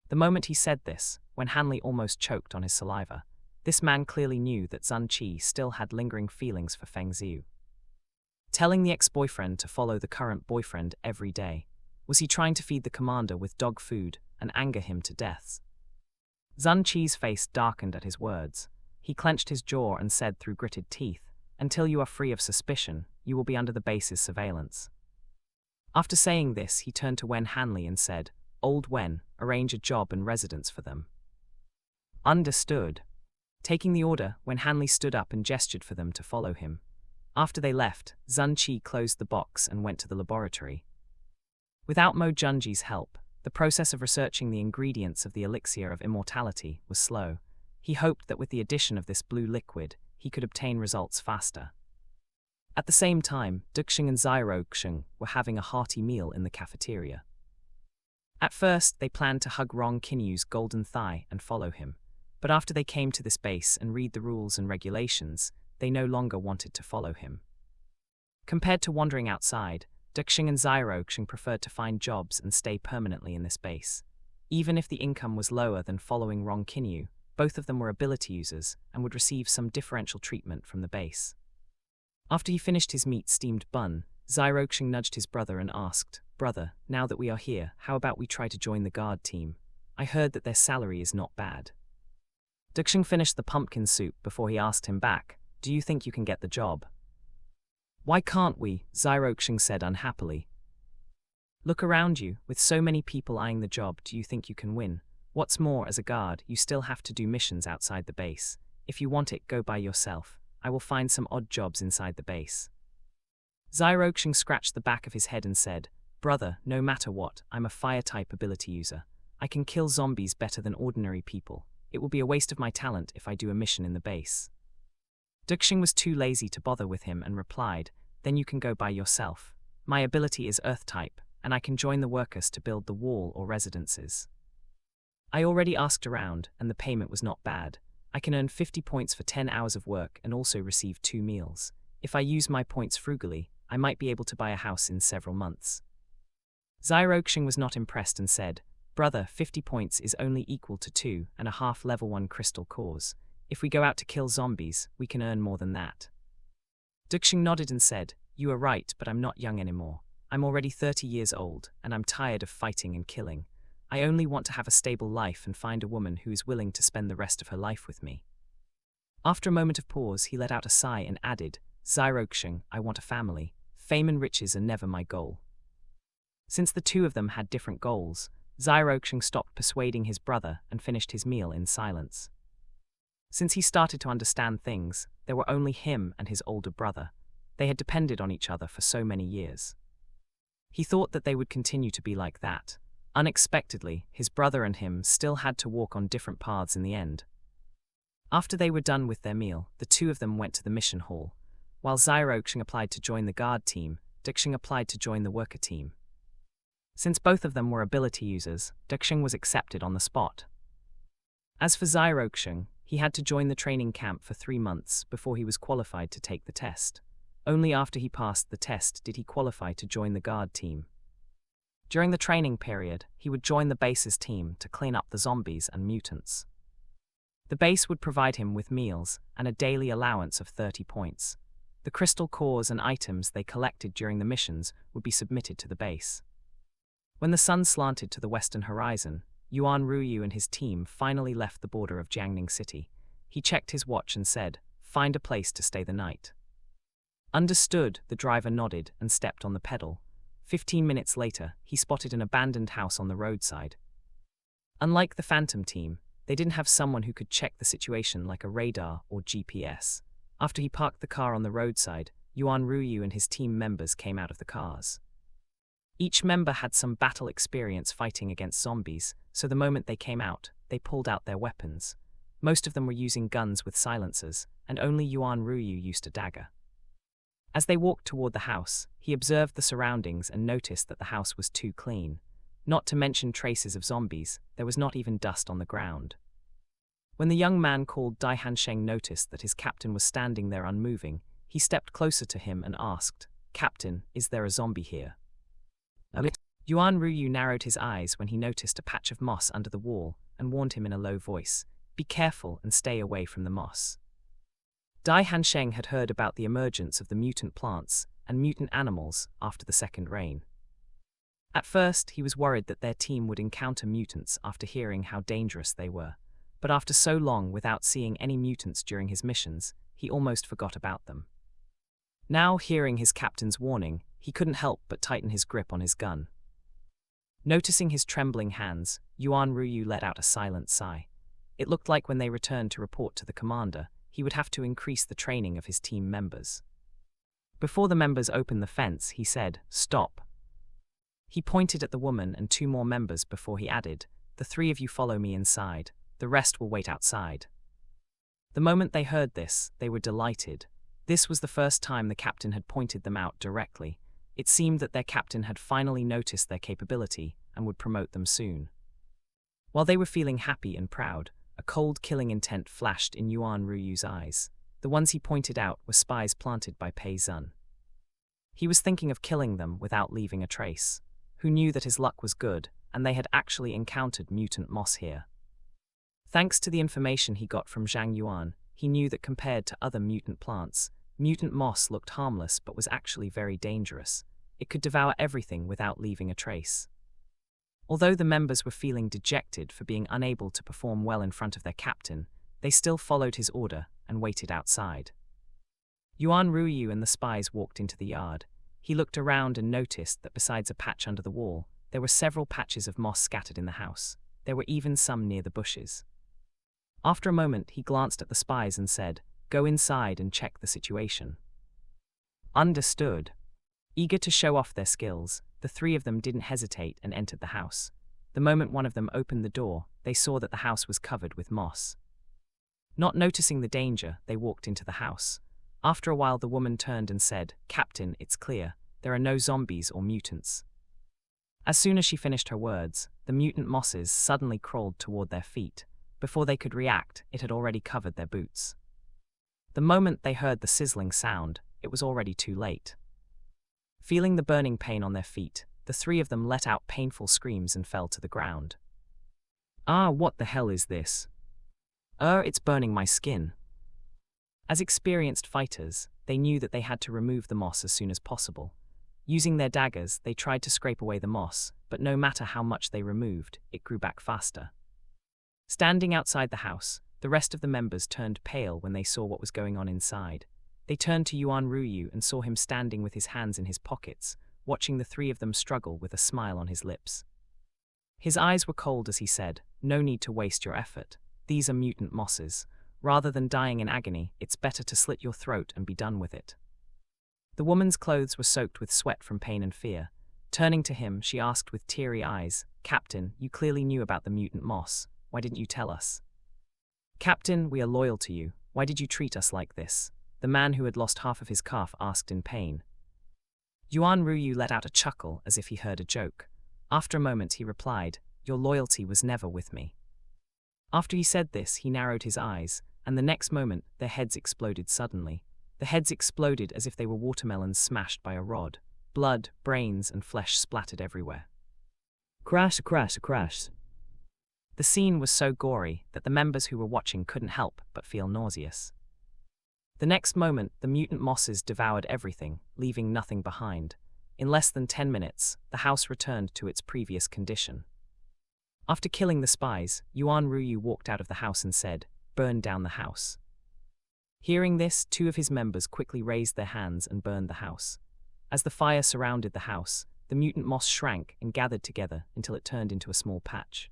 The moment he said this, when Hanley almost choked on his saliva, this man clearly knew that Zun Qi still had lingering feelings for Feng Ziyu. Telling the ex-boyfriend to follow the current boyfriend every day, was he trying to feed the commander with dog food and anger him to death? Zun Qi's face darkened at his words. He clenched his jaw and said through gritted teeth, until you are free of suspicion, you will be under the base's surveillance. After saying this, he turned to Wen Hanley and said, Old Wen, arrange a job and residence for them. Understood. Taking the order, Wen Hanley stood up and gestured for them to follow him. After they left, Zun Qi closed the box and went to the laboratory. Without Mo Junji's help, the process of researching the ingredients of the elixir of immortality was slow. He hoped that with the addition of this blue liquid, he could obtain results faster. At the same time, Duxing and Xiroxing were having a hearty meal in the cafeteria. At first, they planned to hug Rong Kinyu's golden thigh and follow him, but after they came to this base and read the rules and regulations, they no longer wanted to follow him. Compared to wandering outside, Duxing and Xiroxing preferred to find jobs and stay permanently in this base. Even if the income was lower than following Rong Kinyu, both of them were ability users and would receive some differential treatment from the base. After he finished his meat-steamed bun, Xiroxing nudged his brother and asked, Brother, now that we are here, how about we try to join the guard team? I heard that their salary is not bad. Duxing finished the pumpkin soup before he asked him back, Do you think you can get the job? Why can't we? Xiroxing said unhappily. Look around you, with so many people eyeing the job, do you think you can win? What's more, as a guard, you still have to do missions outside the base. If you want it, go by yourself. I will find some odd jobs inside the base. Xiroxing scratched the back of his head and said, Brother, no matter what, I'm a fire-type ability user. I can kill zombies better than ordinary people. It will be a waste of my talent if I do a mission in the base. Duxing was too lazy to bother with him and replied, Then you can go by yourself. My ability is Earth-type, and I can join the workers to build the wall or residences. I already asked around, and the payment was not bad. I can earn 50 points for 10 hours of work and also receive 2 meals. If I use my points frugally, I might be able to buy a house in several months. Xiroxing was not impressed and said, Brother, 50 points is only equal to 2.5 level 1 crystal cores. If we go out to kill zombies, we can earn more than that. Duxing nodded and said, "You are right, but I'm not young anymore. I'm already 30 years old, and I'm tired of fighting and killing. I only want to have a stable life and find a woman who is willing to spend the rest of her life with me." After a moment of pause, he let out a sigh and added, "Xyroxing, I want a family. Fame and riches are never my goal." Since the two of them had different goals, Xyroxing stopped persuading his brother and finished his meal in silence. Since he started to understand things, there were only him and his older brother. They had depended on each other for so many years. He thought that they would continue to be like that. Unexpectedly, his brother and him still had to walk on different paths in the end. After they were done with their meal, the two of them went to the mission hall. While Xyroxing applied to join the guard team, Dixing applied to join the worker team. Since both of them were ability users, Dixing was accepted on the spot. As for Xyroxing, he had to join the training camp for 3 months before he was qualified to take the test. Only after he passed the test did he qualify to join the guard team. During the training period, he would join the base's team to clean up the zombies and mutants. The base would provide him with meals and a daily allowance of 30 points. The crystal cores and items they collected during the missions would be submitted to the base. When the sun slanted to the western horizon, Yuan Ruyu and his team finally left the border of Jiangning City. He checked his watch and said, "Find a place to stay the night." Understood, the driver nodded and stepped on the pedal. 15 minutes later, he spotted an abandoned house on the roadside. Unlike the Phantom team, they didn't have someone who could check the situation like a radar or GPS. After he parked the car on the roadside, Yuan Ruyu and his team members came out of the cars. Each member had some battle experience fighting against zombies, so the moment they came out, they pulled out their weapons. Most of them were using guns with silencers, and only Yuan Ruyu used a dagger. As they walked toward the house, he observed the surroundings and noticed that the house was too clean. Not to mention traces of zombies, there was not even dust on the ground. When the young man called Dai Hansheng noticed that his captain was standing there unmoving, he stepped closer to him and asked, "Captain, is there a zombie here?" Yuan Ruyu narrowed his eyes when he noticed a patch of moss under the wall and warned him in a low voice, "Be careful and stay away from the moss." Dai Hansheng had heard about the emergence of the mutant plants and mutant animals after the second rain. At first, he was worried that their team would encounter mutants after hearing how dangerous they were, but after so long without seeing any mutants during his missions, he almost forgot about them. Now, hearing his captain's warning, he couldn't help but tighten his grip on his gun. Noticing his trembling hands, Yuan Ruyu let out a silent sigh. It looked like when they returned to report to the commander, he would have to increase the training of his team members. Before the members opened the fence, he said, "Stop." He pointed at the woman and 2 more members before he added, "The 3 of you follow me inside. The rest will wait outside." The moment they heard this, they were delighted. This was the first time the captain had pointed them out directly. It seemed that their captain had finally noticed their capability and would promote them soon. While they were feeling happy and proud, a cold killing intent flashed in Yuan Ruyu's eyes. The ones he pointed out were spies planted by Pei Zun. He was thinking of killing them without leaving a trace. Who knew that his luck was good, and they had actually encountered mutant moss here. Thanks to the information he got from Zhang Yuan, he knew that compared to other mutant plants, mutant moss looked harmless but was actually very dangerous. It could devour everything without leaving a trace. Although the members were feeling dejected for being unable to perform well in front of their captain, they still followed his order and waited outside. Yuan Ruyu and the spies walked into the yard. He looked around and noticed that besides a patch under the wall, there were several patches of moss scattered in the house. There were even some near the bushes. After a moment, he glanced at the spies and said, "Go inside and check the situation." Understood. Eager to show off their skills, the 3 of them didn't hesitate and entered the house. The moment one of them opened the door, they saw that the house was covered with moss. Not noticing the danger, they walked into the house. After a while, the woman turned and said, "Captain, it's clear. There are no zombies or mutants." As soon as she finished her words, the mutant mosses suddenly crawled toward their feet. Before they could react, it had already covered their boots. The moment they heard the sizzling sound, it was already too late. Feeling the burning pain on their feet, the 3 of them let out painful screams and fell to the ground. "Ah, what the hell is this? It's burning my skin." As experienced fighters, they knew that they had to remove the moss as soon as possible. Using their daggers, they tried to scrape away the moss, but no matter how much they removed, it grew back faster. Standing outside the house, the rest of the members turned pale when they saw what was going on inside. They turned to Yuan Ruyu and saw him standing with his hands in his pockets, watching the three of them struggle with a smile on his lips. His eyes were cold as he said, "No need to waste your effort. These are mutant mosses. Rather than dying in agony, it's better to slit your throat and be done with it." The woman's clothes were soaked with sweat from pain and fear. Turning to him, she asked with teary eyes, "Captain, you clearly knew about the mutant moss. Why didn't you tell us?" "Captain, we are loyal to you. Why did you treat us like this?" the man who had lost half of his calf asked in pain. Yuan Ruyu let out a chuckle as if he heard a joke. After a moment he replied, "Your loyalty was never with me." After he said this, he narrowed his eyes, and the next moment their heads exploded suddenly. The heads exploded as if they were watermelons smashed by a rod. Blood, brains, and flesh splattered everywhere. Crash, crash, crash. The scene was so gory that the members who were watching couldn't help but feel nauseous. The next moment, the mutant mosses devoured everything, leaving nothing behind. In less than 10 minutes, the house returned to its previous condition. After killing the spies, Yuan Ruyu walked out of the house and said, "Burn down the house." Hearing this, 2 of his members quickly raised their hands and burned the house. As the fire surrounded the house, the mutant moss shrank and gathered together until it turned into a small patch.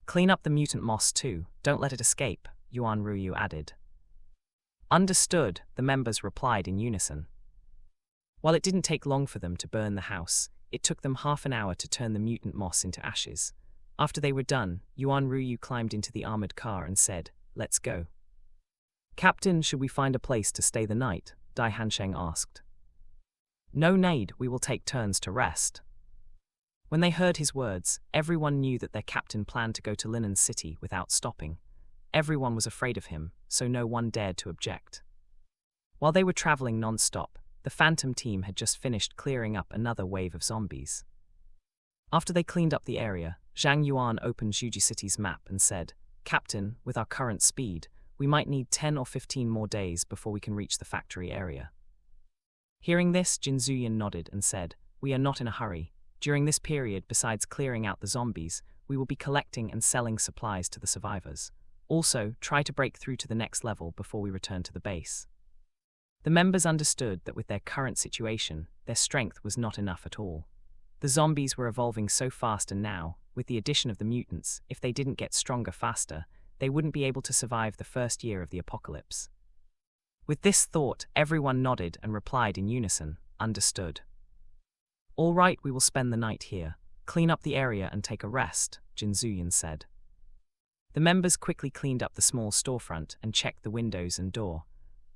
"Clean up the mutant moss too, don't let it escape," Yuan Ruyu added. "Understood," the members replied in unison. While it didn't take long for them to burn the house, it took them half an hour to turn the mutant moss into ashes. After they were done, Yuan Ruyu climbed into the armored car and said, "Let's go." "Captain, should we find a place to stay the night?" Dai Hansheng asked. "No need, we will take turns to rest." When they heard his words, everyone knew that their captain planned to go to Linen City without stopping. Everyone was afraid of him, so no one dared to object. While they were traveling non-stop, the Phantom team had just finished clearing up another wave of zombies. After they cleaned up the area, Zhang Yuan opened Zhuji City's map and said, "Captain, with our current speed, we might need 10 or 15 more days before we can reach the factory area." Hearing this, Jin Zuyan nodded and said, "We are not in a hurry. During this period, besides clearing out the zombies, we will be collecting and selling supplies to the survivors. Also, try to break through to the next level before we return to the base." The members understood that with their current situation, their strength was not enough at all. The zombies were evolving so fast, and now, with the addition of the mutants, if they didn't get stronger faster, they wouldn't be able to survive the first year of the apocalypse. With this thought, everyone nodded and replied in unison, "Understood." "All right, we will spend the night here. Clean up the area and take a rest," Jin Zuyan said. The members quickly cleaned up the small storefront and checked the windows and door.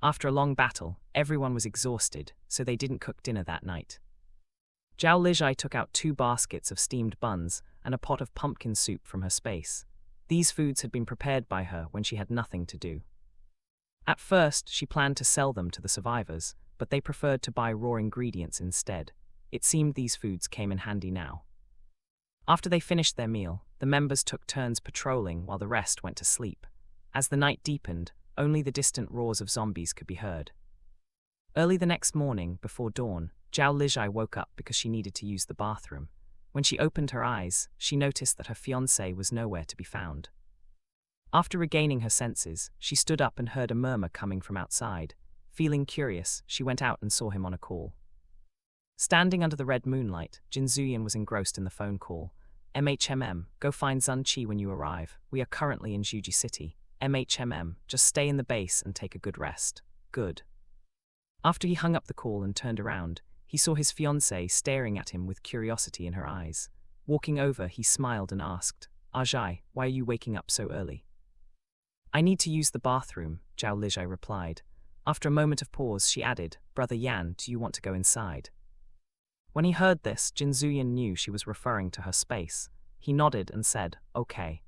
After a long battle, everyone was exhausted, so they didn't cook dinner that night. Zhao Lijai took out 2 baskets of steamed buns and a pot of pumpkin soup from her space. These foods had been prepared by her when she had nothing to do. At first, she planned to sell them to the survivors, but they preferred to buy raw ingredients instead. It seemed these foods came in handy now. After they finished their meal, the members took turns patrolling while the rest went to sleep. As the night deepened, only the distant roars of zombies could be heard. Early the next morning, before dawn, Zhao Lijai woke up because she needed to use the bathroom. When she opened her eyes, she noticed that her fiancé was nowhere to be found. After regaining her senses, she stood up and heard a murmur coming from outside. Feeling curious, she went out and saw him on a call. Standing under the red moonlight, Jin Zuyan was engrossed in the phone call. Go find Zun Qi when you arrive. We are currently in Zhuji City. Just stay in the base and take a good rest. Good." After he hung up the call and turned around, he saw his fiancée staring at him with curiosity in her eyes. Walking over, he smiled and asked, "Ajay, why are you waking up so early?" "I need to use the bathroom," Zhao Lijai replied. After a moment of pause, she added, "Brother Yan, do you want to go inside?" When he heard this, Jin Zuyan knew she was referring to her space. He nodded and said, "Okay."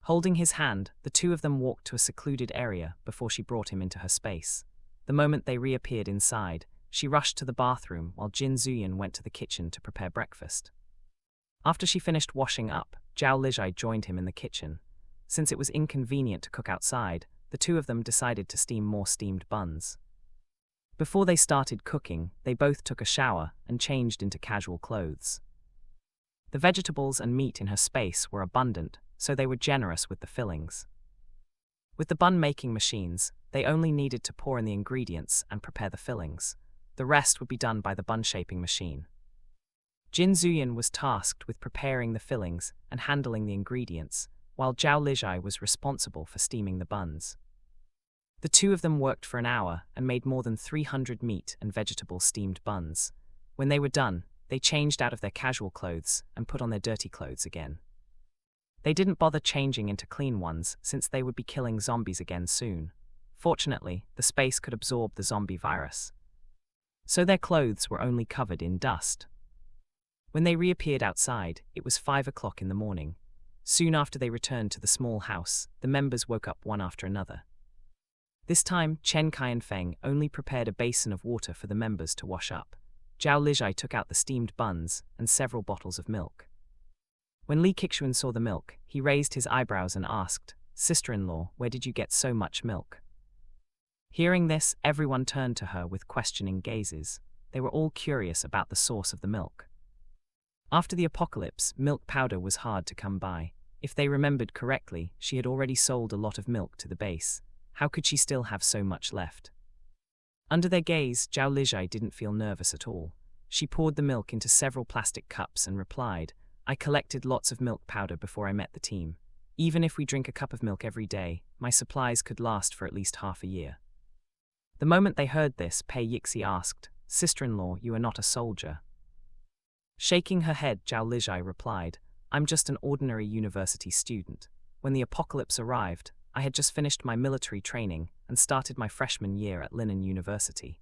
Holding his hand, the 2 of them walked to a secluded area before she brought him into her space. The moment they reappeared inside, she rushed to the bathroom while Jin Zuyan went to the kitchen to prepare breakfast. After she finished washing up, Zhao Lijai joined him in the kitchen. Since it was inconvenient to cook outside, the two of them decided to steam more steamed buns. Before they started cooking, they both took a shower and changed into casual clothes. The vegetables and meat in her space were abundant, so they were generous with the fillings. With the bun-making machines, they only needed to pour in the ingredients and prepare the fillings. The rest would be done by the bun-shaping machine. Jin Zuyan was tasked with preparing the fillings and handling the ingredients, while Zhao Lijai was responsible for steaming the buns. The two of them worked for an hour and made more than 300 meat and vegetable steamed buns. When they were done, they changed out of their casual clothes and put on their dirty clothes again. They didn't bother changing into clean ones since they would be killing zombies again soon. Fortunately, the space could absorb the zombie virus. So their clothes were only covered in dust. When they reappeared outside, it was 5 o'clock in the morning. Soon after they returned to the small house, the members woke up one after another. This time, Chen Kai and Feng only prepared a basin of water for the members to wash up. Zhao Lijai took out the steamed buns and several bottles of milk. When Li Kixuan saw the milk, he raised his eyebrows and asked, "Sister-in-law, where did you get so much milk?" Hearing this, everyone turned to her with questioning gazes. They were all curious about the source of the milk. After the apocalypse, milk powder was hard to come by. If they remembered correctly, she had already sold a lot of milk to the base. How could she still have so much left? Under their gaze, Zhao Lijai didn't feel nervous at all. She poured the milk into several plastic cups and replied, "I collected lots of milk powder before I met the team. Even if we drink a cup of milk every day, my supplies could last for at least half a year." The moment they heard this, Pei Yixi asked, "Sister-in-law, you are not a soldier." Shaking her head, Zhao Lijai replied, "I'm just an ordinary university student. When the apocalypse arrived, I had just finished my military training and started my freshman year at Linen University."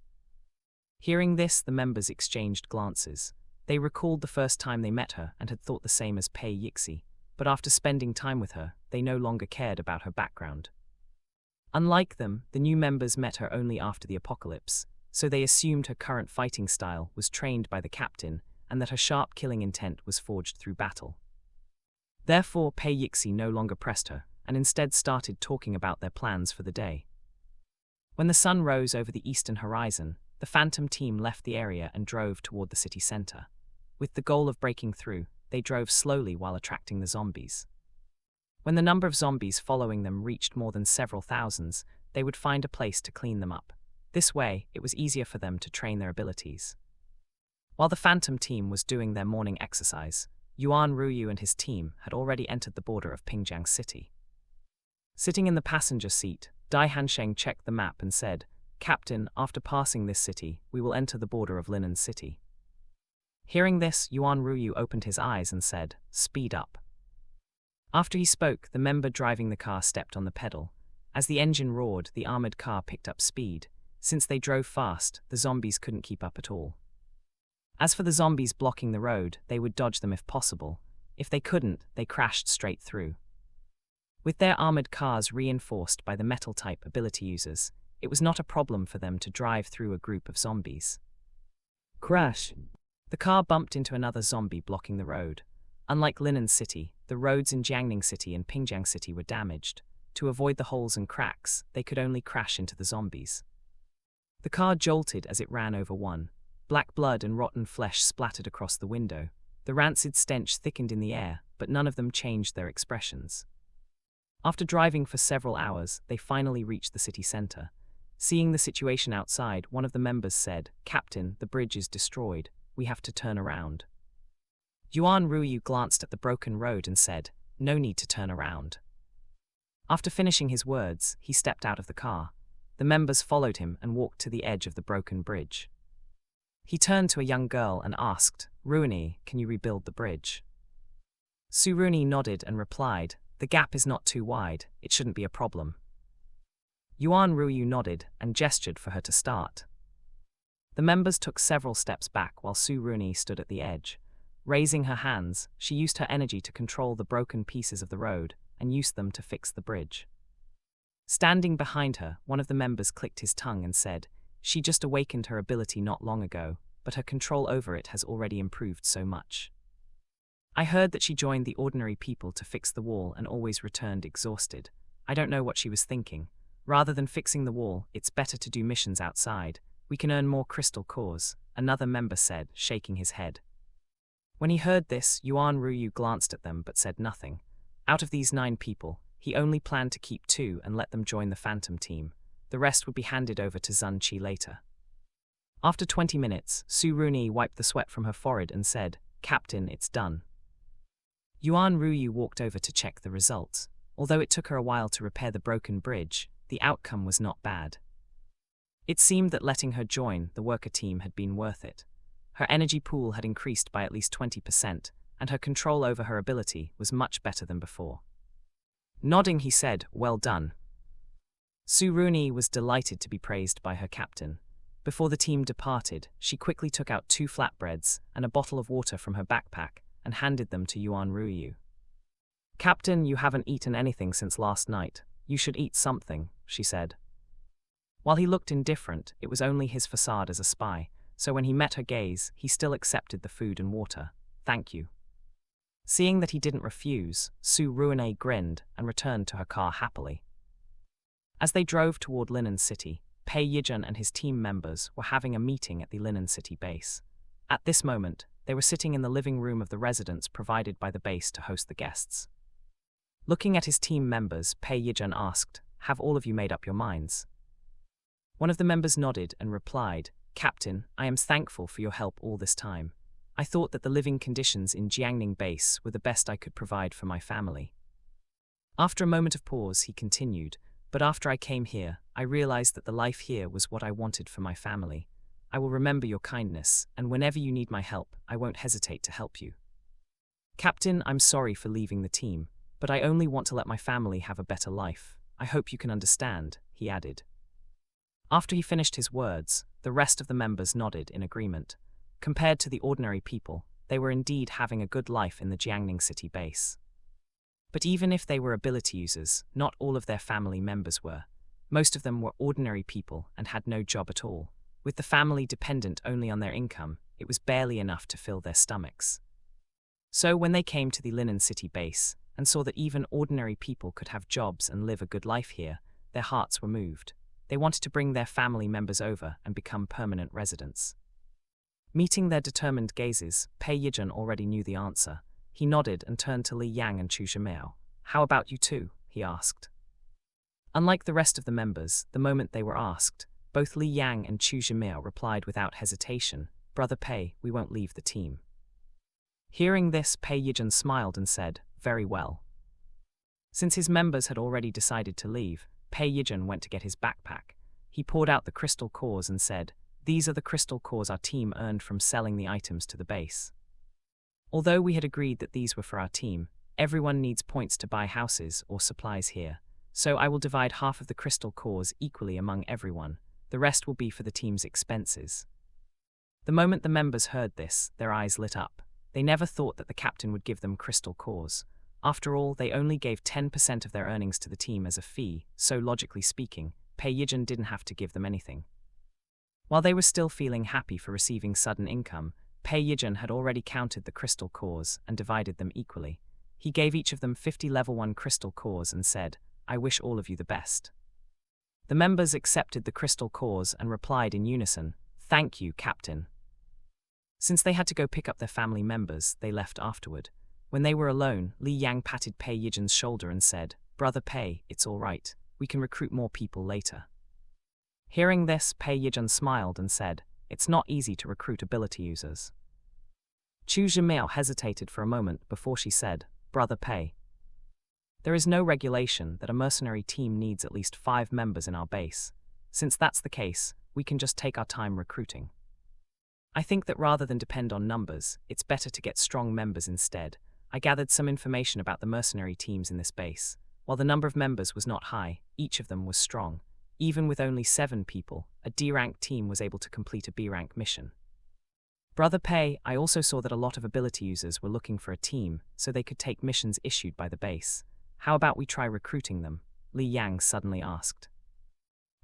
Hearing this, the members exchanged glances. They recalled the first time they met her and had thought the same as Pei Yixi, but after spending time with her, they no longer cared about her background. Unlike them, the new members met her only after the apocalypse, so they assumed her current fighting style was trained by the captain and that her sharp killing intent was forged through battle. Therefore, Pei Yixi no longer pressed her, and instead started talking about their plans for the day. When the sun rose over the eastern horizon, the Phantom team left the area and drove toward the city center. With the goal of breaking through, they drove slowly while attracting the zombies. When the number of zombies following them reached more than several thousands, they would find a place to clean them up. This way, it was easier for them to train their abilities. While the Phantom team was doing their morning exercise, Yuan Ruyu and his team had already entered the border of Pingjiang City. Sitting in the passenger seat, Dai Hansheng checked the map and said, "Captain, after passing this city, we will enter the border of Linen City." Hearing this, Yuan Ruyu opened his eyes and said, "Speed up." After he spoke, the member driving the car stepped on the pedal. As the engine roared, the armored car picked up speed. Since they drove fast, the zombies couldn't keep up at all. As for the zombies blocking the road, they would dodge them if possible. If they couldn't, they crashed straight through. With their armored cars reinforced by the metal-type ability users, it was not a problem for them to drive through a group of zombies. Crash! The car bumped into another zombie blocking the road. Unlike Linen City, the roads in Jiangning City and Pingjiang City were damaged. To avoid the holes and cracks, they could only crash into the zombies. The car jolted as it ran over one. Black blood and rotten flesh splattered across the window. The rancid stench thickened in the air, but none of them changed their expressions. After driving for several hours, they finally reached the city center. Seeing the situation outside, one of the members said, "Captain, the bridge is destroyed. We have to turn around." Yuan Ruyu glanced at the broken road and said, "No need to turn around." After finishing his words, he stepped out of the car. The members followed him and walked to the edge of the broken bridge. He turned to a young girl and asked, "Ruini, can you rebuild the bridge?" Su Ruini nodded and replied, "The gap is not too wide, it shouldn't be a problem." Yuan Ruyu nodded and gestured for her to start. The members took several steps back while Su Ruini stood at the edge. Raising her hands, she used her energy to control the broken pieces of the road and used them to fix the bridge. Standing behind her, one of the members clicked his tongue and said, "She just awakened her ability not long ago, but her control over it has already improved so much. I heard that she joined the ordinary people to fix the wall and always returned exhausted. I don't know what she was thinking. Rather than fixing the wall, it's better to do missions outside. We can earn more crystal cores, another member said, shaking his head. When he heard this, Yuan Ruyu glanced at them but said nothing. Out of these 9 people, he only planned to keep 2 and let them join the Phantom team. The rest would be handed over to Zun Qi later. After 20 minutes, Su Runi wiped the sweat from her forehead and said, "Captain, it's done." Yuan Ruyu walked over to check the results. Although it took her a while to repair the broken bridge, the outcome was not bad. It seemed that letting her join the worker team had been worth it. Her energy pool had increased by at least 20%, and her control over her ability was much better than before. Nodding, he said, "Well done." Su Runi was delighted to be praised by her captain. Before the team departed, she quickly took out 2 flatbreads and a bottle of water from her backpack and handed them to Yuan Ruyu. "Captain, you haven't eaten anything since last night. You should eat something," she said. While he looked indifferent, it was only his facade as a spy, so when he met her gaze, he still accepted the food and water. "Thank you." Seeing that he didn't refuse, Su Runi grinned and returned to her car happily. As they drove toward Linen City, Pei Yijun and his team members were having a meeting at the Linen City base. At this moment, they were sitting in the living room of the residence provided by the base to host the guests. Looking at his team members, Pei Yijun asked, "Have all of you made up your minds?" One of the members nodded and replied, "Captain, I am thankful for your help all this time. I thought that the living conditions in Jiangning base were the best I could provide for my family." After a moment of pause, he continued, "But after I came here, I realized that the life here was what I wanted for my family. I will remember your kindness, and whenever you need my help, I won't hesitate to help you. Captain, I'm sorry for leaving the team, but I only want to let my family have a better life. I hope you can understand," he added. After he finished his words, the rest of the members nodded in agreement. Compared to the ordinary people, they were indeed having a good life in the Jiangning City base. But even if they were ability users, not all of their family members were. Most of them were ordinary people and had no job at all. With the family dependent only on their income, it was barely enough to fill their stomachs. So when they came to the Linen City base and saw that even ordinary people could have jobs and live a good life here, their hearts were moved. They wanted to bring their family members over and become permanent residents. Meeting their determined gazes, Pei Yijun already knew the answer. He nodded and turned to Li Yang and Chu Zhimiao. "How about you two?" he asked. Unlike the rest of the members, the moment they were asked, both Li Yang and Chu Zhimiao replied without hesitation, "Brother Pei, we won't leave the team." Hearing this, Pei Yijun smiled and said, "Very well." Since his members had already decided to leave, Pei Yijun went to get his backpack. He poured out the crystal cores and said, "These are the crystal cores our team earned from selling the items to the base. Although we had agreed that these were for our team, everyone needs points to buy houses or supplies here, so I will divide half of the crystal cores equally among everyone. The rest will be for the team's expenses." The moment the members heard this, their eyes lit up. They never thought that the captain would give them crystal cores. After all, they only gave 10% of their earnings to the team as a fee, so logically speaking, Pei Yijun didn't have to give them anything. While they were still feeling happy for receiving sudden income, Pei Yijun had already counted the crystal cores and divided them equally. He gave each of them 50 level 1 crystal cores and said, "I wish all of you the best." The members accepted the crystal cores and replied in unison, "Thank you, Captain." Since they had to go pick up their family members, they left afterward. When they were alone, Li Yang patted Pei Yijun's shoulder and said, "Brother Pei, it's all right. We can recruit more people later." Hearing this, Pei Yijun smiled and said, "It's not easy to recruit ability users." Chu Zhimiao hesitated for a moment before she said, "Brother Pei, there is no regulation that a mercenary team needs at least 5 members in our base. Since that's the case, we can just take our time recruiting. I think that rather than depend on numbers, it's better to get strong members instead. I gathered some information about the mercenary teams in this base. While the number of members was not high, each of them was strong. Even with only 7 people, a D-rank team was able to complete a B-rank mission. Brother Pei, I also saw that a lot of ability users were looking for a team so they could take missions issued by the base. How about we try recruiting them?" Li Yang suddenly asked.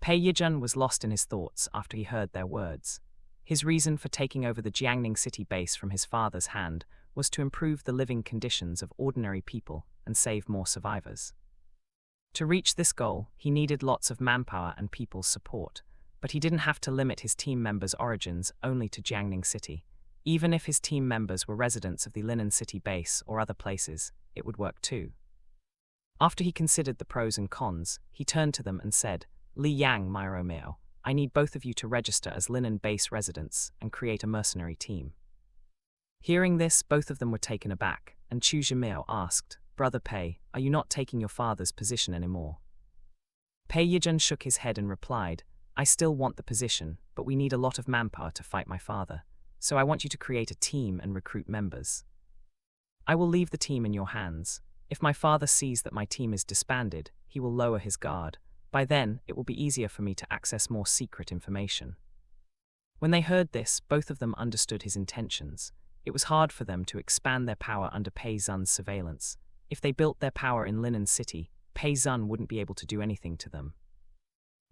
Pei Yijun was lost in his thoughts after he heard their words. His reason for taking over the Jiangning City base from his father's hand was to improve the living conditions of ordinary people and save more survivors. To reach this goal, he needed lots of manpower and people's support, but he didn't have to limit his team members' origins only to Jiangning City. Even if his team members were residents of the Linen City base or other places, it would work too. After he considered the pros and cons, he turned to them and said, "Li Yang, my Romeo, I need both of you to register as Linen base residents and create a mercenary team." Hearing this, both of them were taken aback, and Chu Zhimiao asked, "Brother Pei, are you not taking your father's position anymore?" Pei Yijun shook his head and replied, "I still want the position, but we need a lot of manpower to fight my father, so I want you to create a team and recruit members. I will leave the team in your hands. If my father sees that my team is disbanded, he will lower his guard. By then, it will be easier for me to access more secret information." When they heard this, both of them understood his intentions. It was hard for them to expand their power under Pei Zun's surveillance. If they built their power in Linen City, Pei Zun wouldn't be able to do anything to them.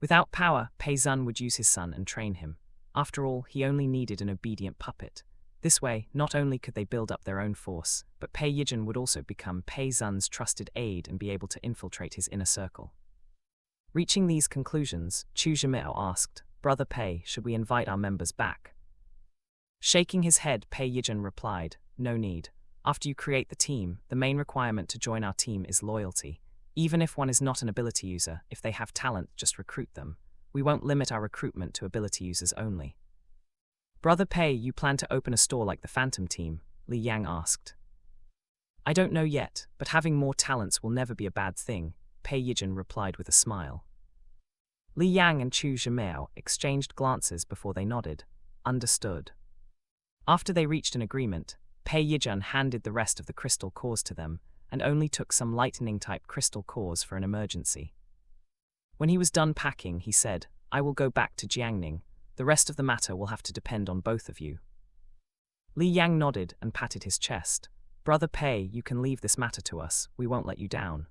Without power, Pei Zun would use his son and train him. After all, he only needed an obedient puppet. This way, not only could they build up their own force, but Pei Yijun would also become Pei Zun's trusted aide and be able to infiltrate his inner circle. Reaching these conclusions, Chu Zhimiao asked, "Brother Pei, should we invite our members back?" Shaking his head, Pei Yijun replied, "No need. After you create the team, the main requirement to join our team is loyalty. Even if one is not an ability user, if they have talent, just recruit them. We won't limit our recruitment to ability users only." "Brother Pei, you plan to open a store like the Phantom Team?" Li Yang asked. "I don't know yet, but having more talents will never be a bad thing," Pei Yijun replied with a smile. Li Yang and Chu Zhimiao exchanged glances before they nodded. Understood. After they reached an agreement, Pei Yijun handed the rest of the crystal cores to them, and only took some lightning-type crystal cores for an emergency. When he was done packing, he said, "I will go back to Jiangning. The rest of the matter will have to depend on both of you." Li Yang nodded and patted his chest. "Brother Pei, you can leave this matter to us. We won't let you down."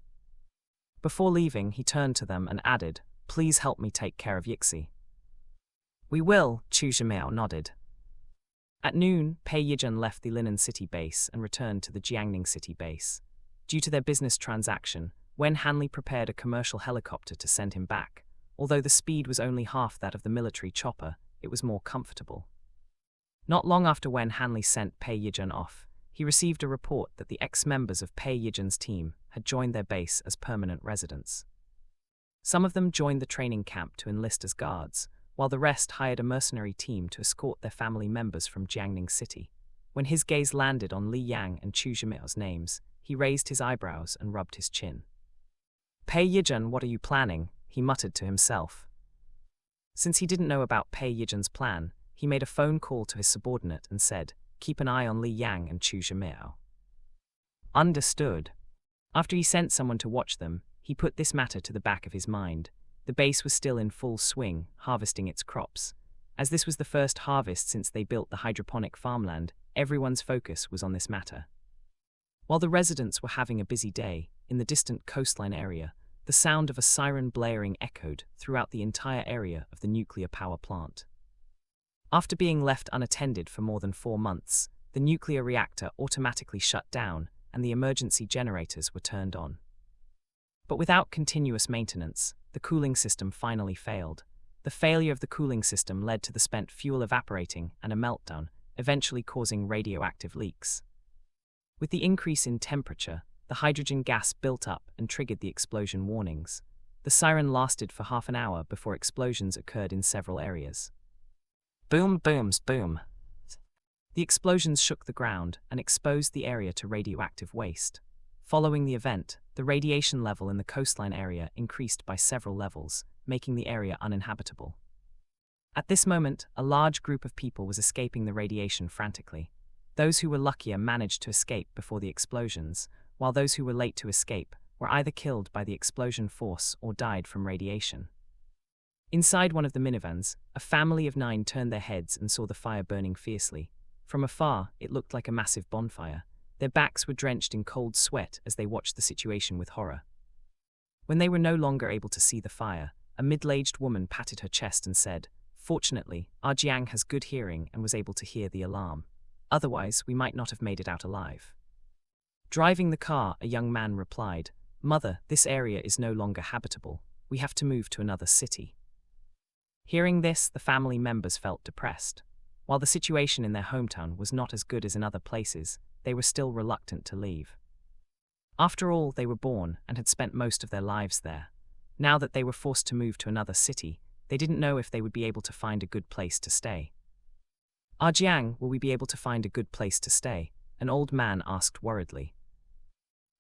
Before leaving, he turned to them and added, "Please help me take care of Yixi." "We will," Chu Zhimiao nodded. At noon, Pei Yijun left the Linen City base and returned to the Jiangning City base. Due to their business transaction, Wen Hanley prepared a commercial helicopter to send him back. Although the speed was only half that of the military chopper, it was more comfortable. Not long after Wen Hanley sent Pei Yijun off, he received a report that the ex-members of Pei Yijun's team had joined their base as permanent residents. Some of them joined the training camp to enlist as guards, while the rest hired a mercenary team to escort their family members from Jiangning City. When his gaze landed on Li Yang and Chu Zhimiao's names, he raised his eyebrows and rubbed his chin. "Pei Yijun, what are you planning?" he muttered to himself. Since he didn't know about Pei Yijun's plan, he made a phone call to his subordinate and said, "Keep an eye on Li Yang and Chu Zhimiao." Understood. After he sent someone to watch them, he put this matter to the back of his mind. The base was still in full swing, harvesting its crops. As this was the first harvest since they built the hydroponic farmland, everyone's focus was on this matter. While the residents were having a busy day, in the distant coastline area, the sound of a siren blaring echoed throughout the entire area of the nuclear power plant. After being left unattended for more than 4 months, the nuclear reactor automatically shut down and the emergency generators were turned on. But without continuous maintenance, the cooling system finally failed. The failure of the cooling system led to the spent fuel evaporating and a meltdown, eventually causing radioactive leaks. With the increase in temperature, the hydrogen gas built up and triggered the explosion warnings. The siren lasted for half an hour before explosions occurred in several areas. Boom, booms, boom. The explosions shook the ground and exposed the area to radioactive waste. Following the event, the radiation level in the coastline area increased by several levels, making the area uninhabitable. At this moment, a large group of people was escaping the radiation frantically. Those who were luckier managed to escape before the explosions, while those who were late to escape were either killed by the explosion force or died from radiation. Inside one of the minivans, a family of 9 turned their heads and saw the fire burning fiercely. From afar, it looked like a massive bonfire. Their backs were drenched in cold sweat as they watched the situation with horror. When they were no longer able to see the fire, a middle-aged woman patted her chest and said, "Fortunately, our Jiang has good hearing and was able to hear the alarm. Otherwise, we might not have made it out alive." Driving the car, a young man replied, "Mother, this area is no longer habitable. We have to move to another city." Hearing this, the family members felt depressed. While the situation in their hometown was not as good as in other places, they were still reluctant to leave. After all, they were born and had spent most of their lives there. Now that they were forced to move to another city, they didn't know if they would be able to find a good place to stay. "Jiang, will we be able to find a good place to stay?" an old man asked worriedly.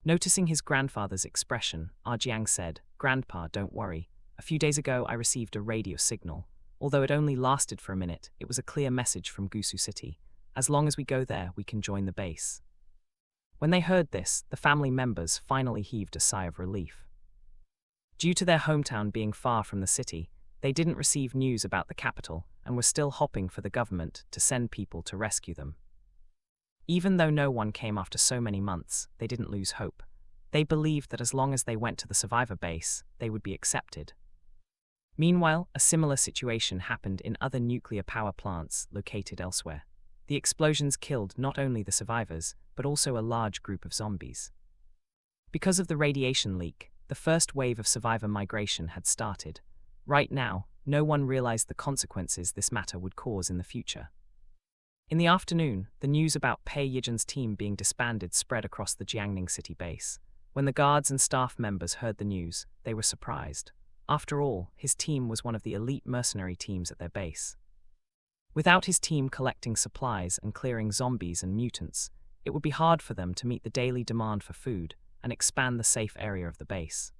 Noticing his grandfather's expression, Jiang said, "Grandpa, don't worry. A few days ago I received a radio signal. Although it only lasted for a minute, it was a clear message from Gusu City. As long as we go there, we can join the base." When they heard this, the family members finally heaved a sigh of relief. Due to their hometown being far from the city, they didn't receive news about the capital and were still hoping for the government to send people to rescue them. Even though no one came after so many months, they didn't lose hope. They believed that as long as they went to the survivor base, they would be accepted. Meanwhile, a similar situation happened in other nuclear power plants located elsewhere. The explosions killed not only the survivors, but also a large group of zombies. Because of the radiation leak, the first wave of survivor migration had started. Right now, no one realized the consequences this matter would cause in the future. In the afternoon, the news about Pei Yijin's team being disbanded spread across the Jiangning city base. When the guards and staff members heard the news, they were surprised. After all, his team was one of the elite mercenary teams at their base. Without his team collecting supplies and clearing zombies and mutants, it would be hard for them to meet the daily demand for food and expand the safe area of the base.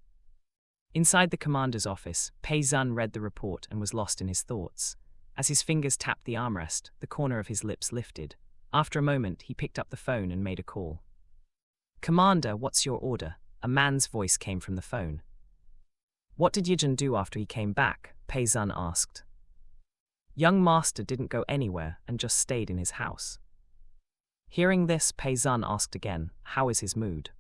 Inside the commander's office, Pei Zun read the report and was lost in his thoughts. As his fingers tapped the armrest, the corner of his lips lifted. After a moment, he picked up the phone and made a call. "Commander, what's your order?" A man's voice came from the phone. "What did Yijin do after he came back?" Pei Zun asked. "Young master didn't go anywhere and just stayed in his house." Hearing this, Pei Zun asked again, "How is his mood?"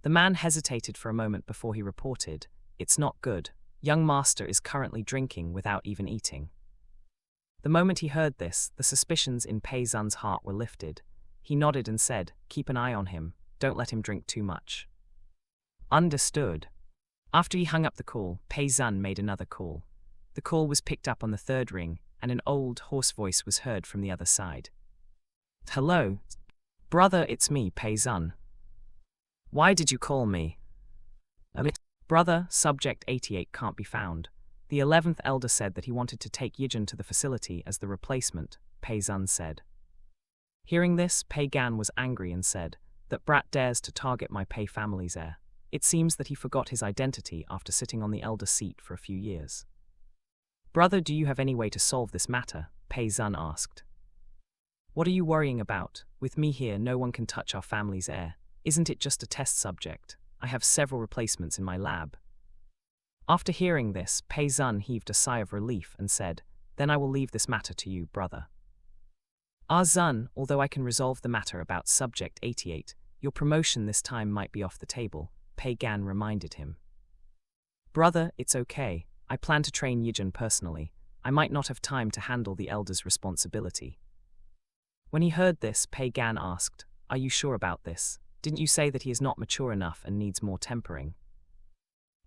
The man hesitated for a moment before he reported, "It's not good. Young master is currently drinking without even eating." The moment he heard this, the suspicions in Pei Zun's heart were lifted. He nodded and said, "Keep an eye on him. Don't let him drink too much." "Understood." After he hung up the call, Pei Zun made another call. The call was picked up on the third ring, and an old, hoarse voice was heard from the other side. "Hello? Brother, it's me, Pei Zun. Why did you call me?" "Brother, subject 88 can't be found. The 11th elder said that he wanted to take Yijin to the facility as the replacement," Pei Zun said. Hearing this, Pei Gan was angry and said, "That brat dares to target my Pei family's heir. It seems that he forgot his identity after sitting on the elder seat for a few years." "Brother, do you have any way to solve this matter?" Pei Zun asked. "What are you worrying about? With me here, no one can touch our family's heir. Isn't it just a test subject? I have several replacements in my lab." After hearing this, Pei Zun heaved a sigh of relief and said, "Then I will leave this matter to you, brother." Zun, although I can resolve the matter about subject 88, your promotion this time might be off the table," Pei Gan reminded him. "Brother, it's okay. I plan to train Yijin personally. I might not have time to handle the elder's responsibility." When he heard this, Pei Gan asked, "Are you sure about this? Didn't you say that he is not mature enough and needs more tempering?"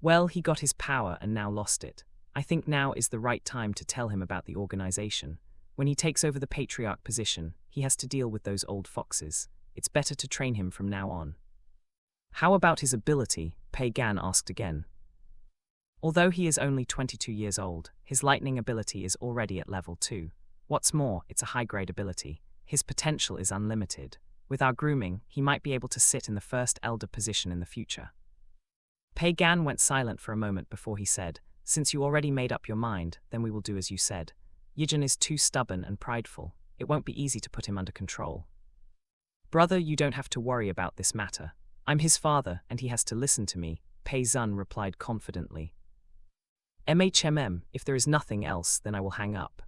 "Well, he got his power and now lost it. I think now is the right time to tell him about the organization. When he takes over the patriarch position, he has to deal with those old foxes. It's better to train him from now on." "How about his ability?" Pei Gan asked again. Although he is only 22 years old, his lightning ability is already at level 2. What's more, it's a high-grade ability. His potential is unlimited. With our grooming, he might be able to sit in the first elder position in the future. Pei Gan went silent for a moment before he said, "Since you already made up your mind, then we will do as you said. Yijin is too stubborn and prideful. It won't be easy to put him under control." "Brother, you don't have to worry about this matter. I'm his father, and he has to listen to me," Pei Zun replied confidently. If there is nothing else, then I will hang up."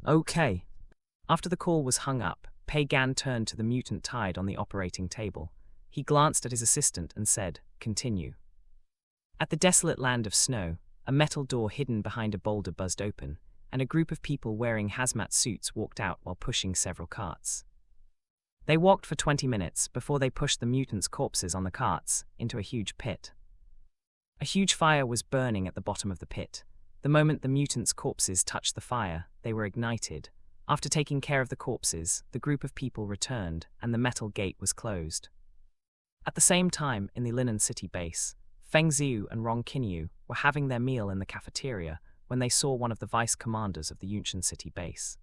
"Okay." After the call was hung up, Pei Gan turned to the mutant tied on the operating table. He glanced at his assistant and said, "Continue." At the desolate land of snow, a metal door hidden behind a boulder buzzed open, and a group of people wearing hazmat suits walked out while pushing several carts. They walked for 20 minutes before they pushed the mutants' corpses on the carts into a huge pit. A huge fire was burning at the bottom of the pit. The moment the mutants' corpses touched the fire, they were ignited. After taking care of the corpses, the group of people returned, and the metal gate was closed. At the same time, in the Linen City base, Feng Ziu and Rong Qinyu were having their meal in the cafeteria when they saw one of the vice-commanders of the Yunshan City base.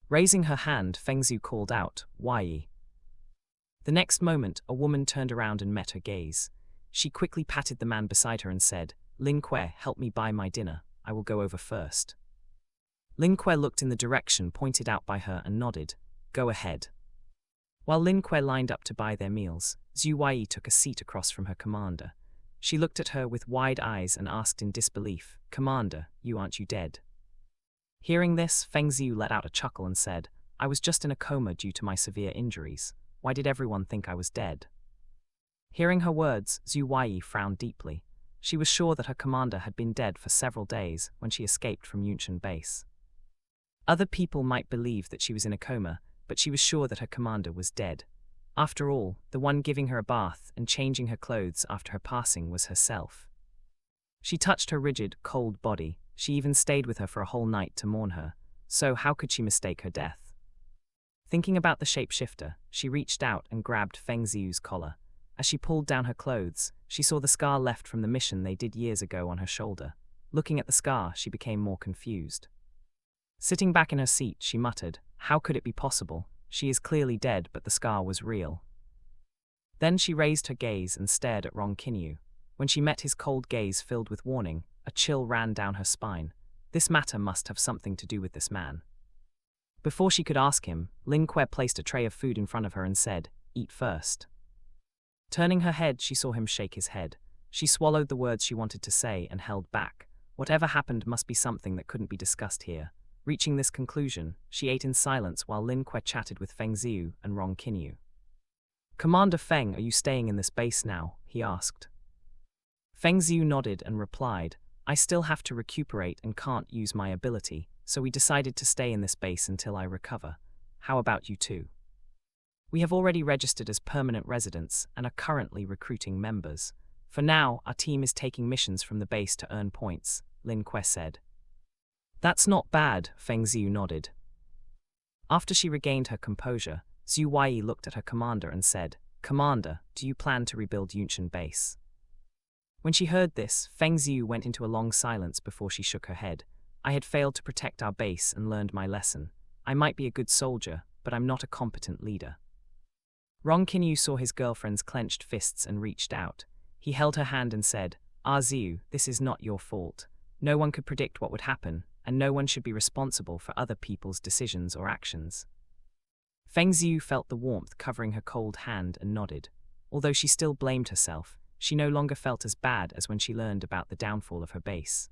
Raising her hand, Feng Ziu called out, "Wai." The next moment, a woman turned around and met her gaze. She quickly patted the man beside her and said, "Lin Kuei, help me buy my dinner. I will go over first." Lin Kuei looked in the direction pointed out by her and nodded, "Go ahead." While Lin Kuei lined up to buy their meals, Zhu Wai took a seat across from her commander. She looked at her with wide eyes and asked in disbelief, "Commander, aren't you dead?" Hearing this, Feng Ziu let out a chuckle and said, "I was just in a coma due to my severe injuries. Why did everyone think I was dead?" Hearing her words, Zhu Wai frowned deeply. She was sure that her commander had been dead for several days when she escaped from Yunshan base. Other people might believe that she was in a coma, but she was sure that her commander was dead. After all, the one giving her a bath and changing her clothes after her passing was herself. She touched her rigid, cold body. She even stayed with her for a whole night to mourn her, so how could she mistake her death? Thinking about the shapeshifter, she reached out and grabbed Feng Ziu's collar. As she pulled down her clothes, she saw the scar left from the mission they did years ago on her shoulder. Looking at the scar, she became more confused. Sitting back in her seat, she muttered, "How could it be possible? She is clearly dead, but the scar was real." Then she raised her gaze and stared at Rong Qinyu. When she met his cold gaze filled with warning, a chill ran down her spine. This matter must have something to do with this man. Before she could ask him, Lin Kuei placed a tray of food in front of her and said, "Eat first." Turning her head, she saw him shake his head. She swallowed the words she wanted to say and held back. Whatever happened must be something that couldn't be discussed here. Reaching this conclusion, she ate in silence while Lin Kuei chatted with Feng Ziu and Rong Qinyu. "Commander Feng, are you staying in this base now?" he asked. Feng Ziu nodded and replied, "I still have to recuperate and can't use my ability, so we decided to stay in this base until I recover. How about you two?" "We have already registered as permanent residents and are currently recruiting members. For now, our team is taking missions from the base to earn points," Lin Kuei said. "That's not bad," Feng Ziu nodded. After she regained her composure, Zhu Wai looked at her commander and said, "Commander, do you plan to rebuild Yunshan base?" When she heard this, Feng Ziu went into a long silence before she shook her head. "I had failed to protect our base and learned my lesson. I might be a good soldier, but I'm not a competent leader." Rong Qinyu saw his girlfriend's clenched fists and reached out. He held her hand and said, "Ziu, this is not your fault. No one could predict what would happen, and no one should be responsible for other people's decisions or actions." Feng Ziu felt the warmth covering her cold hand and nodded. Although she still blamed herself, she no longer felt as bad as when she learned about the downfall of her base.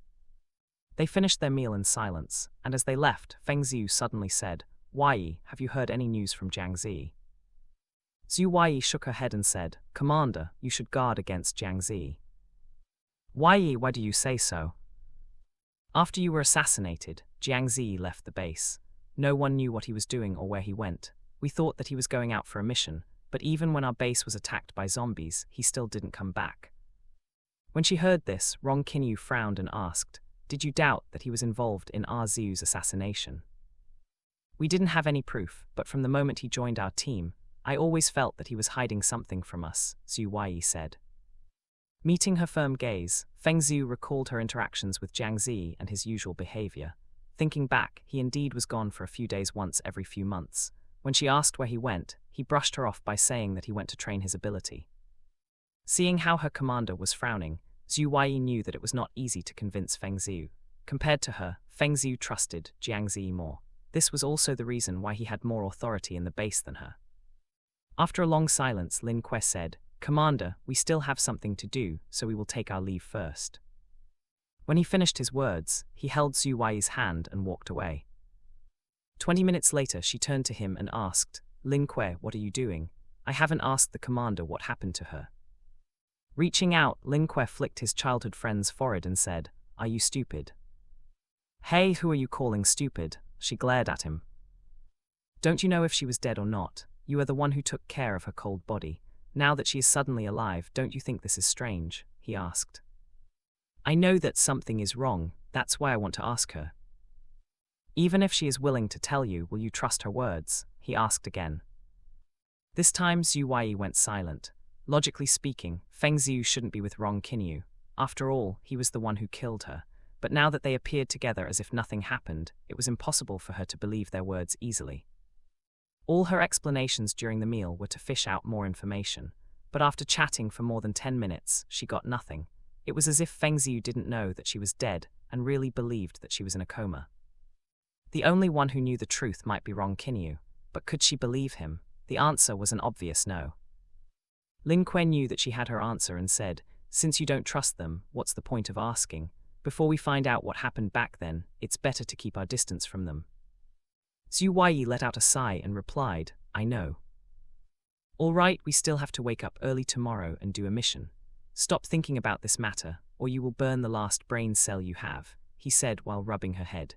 They finished their meal in silence, and as they left, Feng Ziu suddenly said, "Wai, have you heard any news from Jiangzi?" Zhu Wai shook her head and said, "Commander, you should guard against Jiangzi." "Wai, why do you say so?" "After you were assassinated, Jiangzi left the base. No one knew what he was doing or where he went. We thought that he was going out for a mission, but even when our base was attacked by zombies, he still didn't come back." When she heard this, Rong Qinyu frowned and asked, "Did you doubt that he was involved in Ziu's assassination?" "We didn't have any proof, but from the moment he joined our team, I always felt that he was hiding something from us," Zhu Wai said. Meeting her firm gaze, Feng Ziu recalled her interactions with Jiangzi and his usual behavior. Thinking back, he indeed was gone for a few days once every few months. When she asked where he went, he brushed her off by saying that he went to train his ability. Seeing how her commander was frowning, Zhu Wai knew that it was not easy to convince Feng Ziu. Compared to her, Feng Ziu trusted Jiangzi more. This was also the reason why he had more authority in the base than her. After a long silence, Lin Kuei said, "Commander, we still have something to do, so we will take our leave first." When he finished his words, he held Zhu Wai's hand and walked away. 20 minutes later, she turned to him and asked, "Lin Kuei, what are you doing? I haven't asked the commander what happened to her." Reaching out, Lin Kuei flicked his childhood friend's forehead and said, "Are you stupid?" "Hey, who are you calling stupid?" She glared at him. "Don't you know if she was dead or not? You are the one who took care of her cold body. Now that she is suddenly alive, don't you think this is strange? He asked. I know that something is wrong, that's why I want to ask her. Even if she is willing to tell you, will you trust her words? He asked again. This time Zhu Yi went silent. Logically speaking, Feng Xiu shouldn't be with Rong Qinyu. After all, he was the one who killed her. But now that they appeared together as if nothing happened, it was impossible for her to believe their words easily. All her explanations during the meal were to fish out more information. But after chatting for more than 10 minutes, she got nothing. It was as if Feng Xiu didn't know that she was dead and really believed that she was in a coma. The only one who knew the truth might be Rong Qinyu, but could she believe him? The answer was an obvious no. Lin Kuei knew that she had her answer and said, since you don't trust them, what's the point of asking? Before we find out what happened back then, it's better to keep our distance from them. Zhu Yi let out a sigh and replied, I know. All right, we still have to wake up early tomorrow and do a mission. Stop thinking about this matter, or you will burn the last brain cell you have, he said while rubbing her head.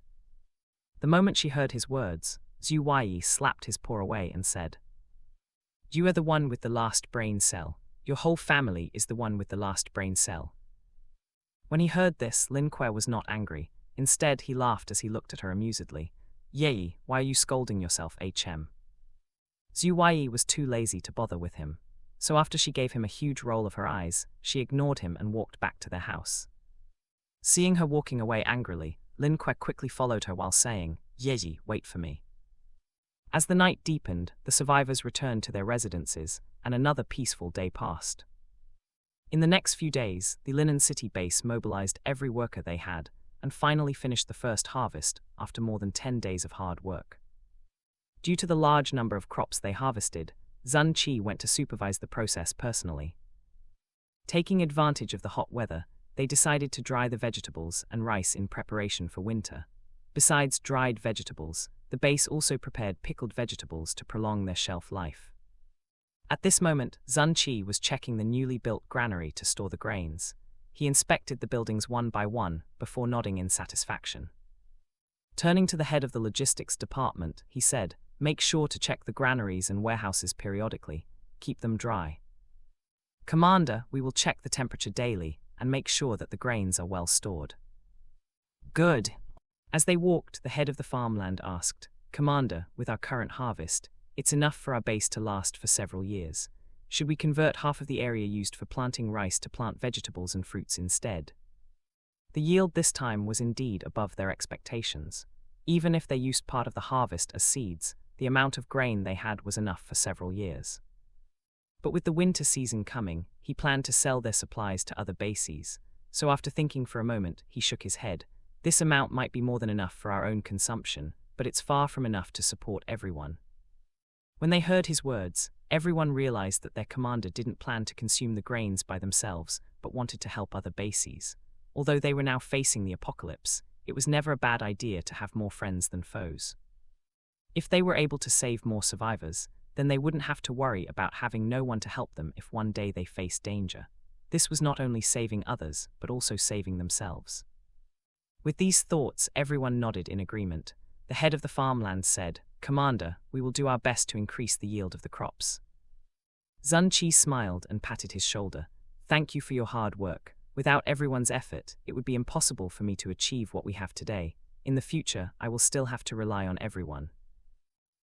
The moment she heard his words, Zhu Yi slapped his paw away and said, You are the one with the last brain cell. Your whole family is the one with the last brain cell. When he heard this, Lin Kuei was not angry. Instead, he laughed as he looked at her amusedly. Yi, why are you scolding yourself, Hm? Zhu Yi was too lazy to bother with him. So after she gave him a huge roll of her eyes, she ignored him and walked back to their house. Seeing her walking away angrily, Lin Kuei quickly followed her while saying, Yi, wait for me. As the night deepened, the survivors returned to their residences, and another peaceful day passed. In the next few days, the Linen City base mobilized every worker they had, and finally finished the first harvest after more than 10 days of hard work. Due to the large number of crops they harvested, Zun Qi went to supervise the process personally. Taking advantage of the hot weather, they decided to dry the vegetables and rice in preparation for winter. Besides dried vegetables, the base also prepared pickled vegetables to prolong their shelf life. At this moment, Zun Qi was checking the newly built granary to store the grains. He inspected the buildings one by one before nodding in satisfaction. Turning to the head of the logistics department, he said, Make sure to check the granaries and warehouses periodically. Keep them dry. Commander, we will check the temperature daily and make sure that the grains are well stored. Good. As they walked, the head of the farmland asked, Commander, with our current harvest, it's enough for our base to last for several years. Should we convert half of the area used for planting rice to plant vegetables and fruits instead? The yield this time was indeed above their expectations. Even if they used part of the harvest as seeds, the amount of grain they had was enough for several years. But with the winter season coming, he planned to sell their supplies to other bases, so after thinking for a moment, he shook his head. This amount might be more than enough for our own consumption, but it's far from enough to support everyone. When they heard his words, everyone realized that their commander didn't plan to consume the grains by themselves, but wanted to help other bases. Although they were now facing the apocalypse, it was never a bad idea to have more friends than foes. If they were able to save more survivors, then they wouldn't have to worry about having no one to help them if one day they faced danger. This was not only saving others, but also saving themselves. With these thoughts, everyone nodded in agreement. The head of the farmland said, Commander, we will do our best to increase the yield of the crops. Zun Qi smiled and patted his shoulder. Thank you for your hard work. Without everyone's effort, it would be impossible for me to achieve what we have today. In the future, I will still have to rely on everyone.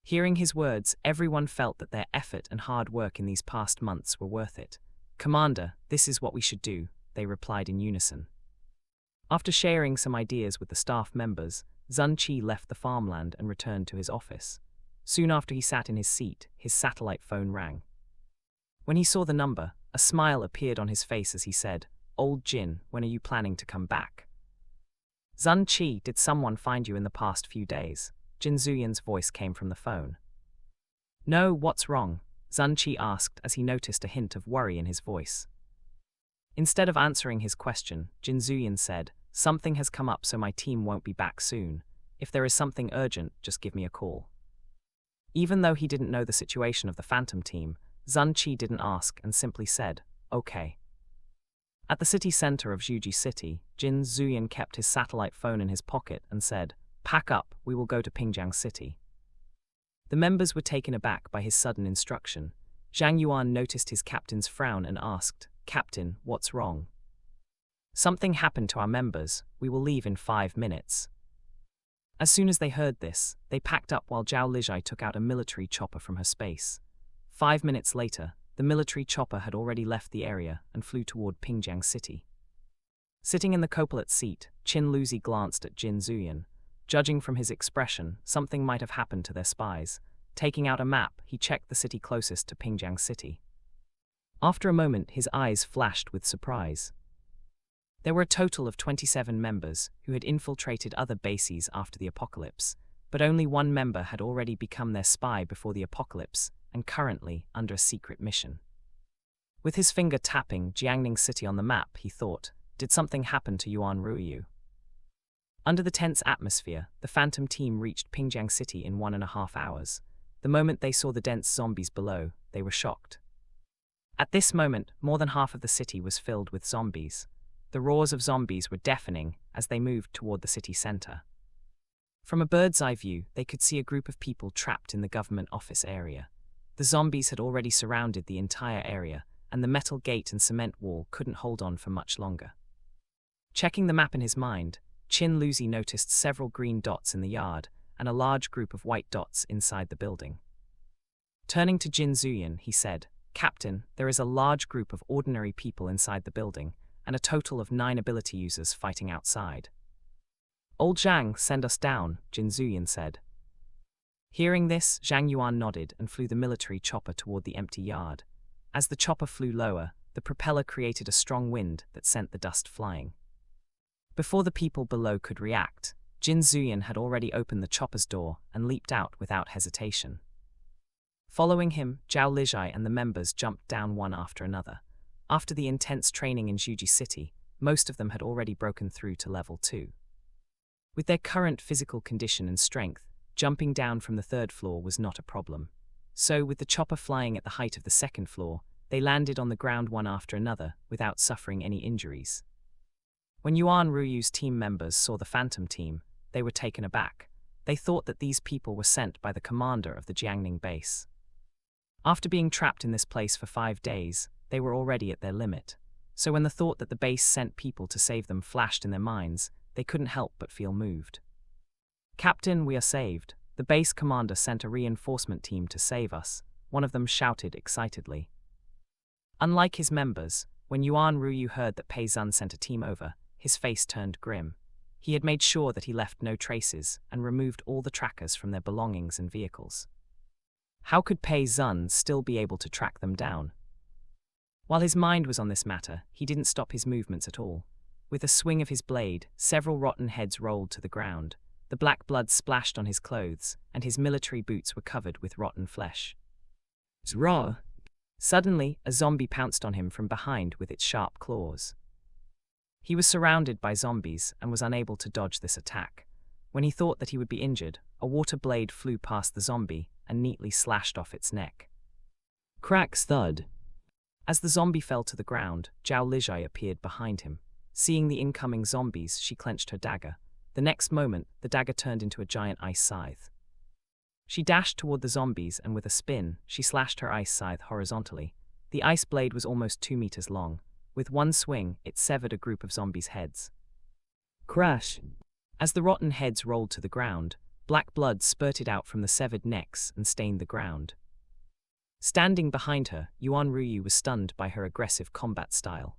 Hearing his words, everyone felt that their effort and hard work in these past months were worth it. Commander, this is what we should do, they replied in unison. After sharing some ideas with the staff members, Zun Qi left the farmland and returned to his office. Soon after he sat in his seat, his satellite phone rang. When he saw the number, a smile appeared on his face as he said, Old Jin, when are you planning to come back? Zun Qi, did someone find you in the past few days? Jin Zuyan's voice came from the phone. No, what's wrong? Zun Qi asked as he noticed a hint of worry in his voice. Instead of answering his question, Jin Zuyan said, Something has come up so my team won't be back soon. If there is something urgent, just give me a call. Even though he didn't know the situation of the Phantom team, Zun Qi didn't ask and simply said, Okay. At the city center of Zhuji City, Jin Zuyan kept his satellite phone in his pocket and said, Pack up, we will go to Pingjiang City. The members were taken aback by his sudden instruction. Zhang Yuan noticed his captain's frown and asked, "Captain, what's wrong?" "Something happened to our members. We will leave in 5 minutes." As soon as they heard this, they packed up while Zhao Lijai took out a military chopper from her space. 5 minutes later, the military chopper had already left the area and flew toward Pingjiang City. Sitting in the co-pilot seat, Qin Luzi glanced at Jin Zuyan. Judging from his expression, something might have happened to their spies. Taking out a map, he checked the city closest to Pingjiang City. After a moment, his eyes flashed with surprise. There were a total of 27 members who had infiltrated other bases after the apocalypse, but only one member had already become their spy before the apocalypse and currently under a secret mission. With his finger tapping Jiangning City on the map, he thought, did something happen to Yuan Ruiyu? Under the tense atmosphere, the Phantom team reached Pingjiang City in 1.5 hours. The moment they saw the dense zombies below, they were shocked. At this moment, more than half of the city was filled with zombies. The roars of zombies were deafening as they moved toward the city center. From a bird's-eye view, they could see a group of people trapped in the government office area. The zombies had already surrounded the entire area, and the metal gate and cement wall couldn't hold on for much longer. Checking the map in his mind, Qin Luzi noticed several green dots in the yard and a large group of white dots inside the building. Turning to Jin Zuyan, he said, "Captain, there is a large group of ordinary people inside the building, and a total of 9 ability users fighting outside." "Old Zhang, send us down," Jin Zuyan said. Hearing this, Zhang Yuan nodded and flew the military chopper toward the empty yard. As the chopper flew lower, the propeller created a strong wind that sent the dust flying. Before the people below could react, Jin Zuyan had already opened the chopper's door and leaped out without hesitation. Following him, Zhao Lijai and the members jumped down one after another. After the intense training in Zhuji City, most of them had already broken through to level 2. With their current physical condition and strength, jumping down from the 3rd floor was not a problem. So, with the chopper flying at the height of the 2nd floor, they landed on the ground one after another without suffering any injuries. When Yuan Ruyu's team members saw the Phantom team, they were taken aback. They thought that these people were sent by the commander of the Jiangning base. After being trapped in this place for 5 days, they were already at their limit. So when the thought that the base sent people to save them flashed in their minds, they couldn't help but feel moved. "Captain, we are saved. The base commander sent a reinforcement team to save us," one of them shouted excitedly. Unlike his members, when Yuan Ruyu heard that Pei Zun sent a team over, his face turned grim. He had made sure that he left no traces and removed all the trackers from their belongings and vehicles. How could Pei Zun still be able to track them down? While his mind was on this matter, he didn't stop his movements at all. With a swing of his blade, several rotten heads rolled to the ground. The black blood splashed on his clothes, and his military boots were covered with rotten flesh. Zra! Suddenly, a zombie pounced on him from behind with its sharp claws. He was surrounded by zombies and was unable to dodge this attack. When he thought that he would be injured, a water blade flew past the zombie and neatly slashed off its neck. Crack thud. As the zombie fell to the ground, Zhao Lijai appeared behind him. Seeing the incoming zombies, she clenched her dagger. The next moment, the dagger turned into a giant ice scythe. She dashed toward the zombies and with a spin, she slashed her ice scythe horizontally. The ice blade was almost 2 meters long. With one swing, it severed a group of zombies' heads. Crash! As the rotten heads rolled to the ground, black blood spurted out from the severed necks and stained the ground. Standing behind her, Yuan Ruyu was stunned by her aggressive combat style.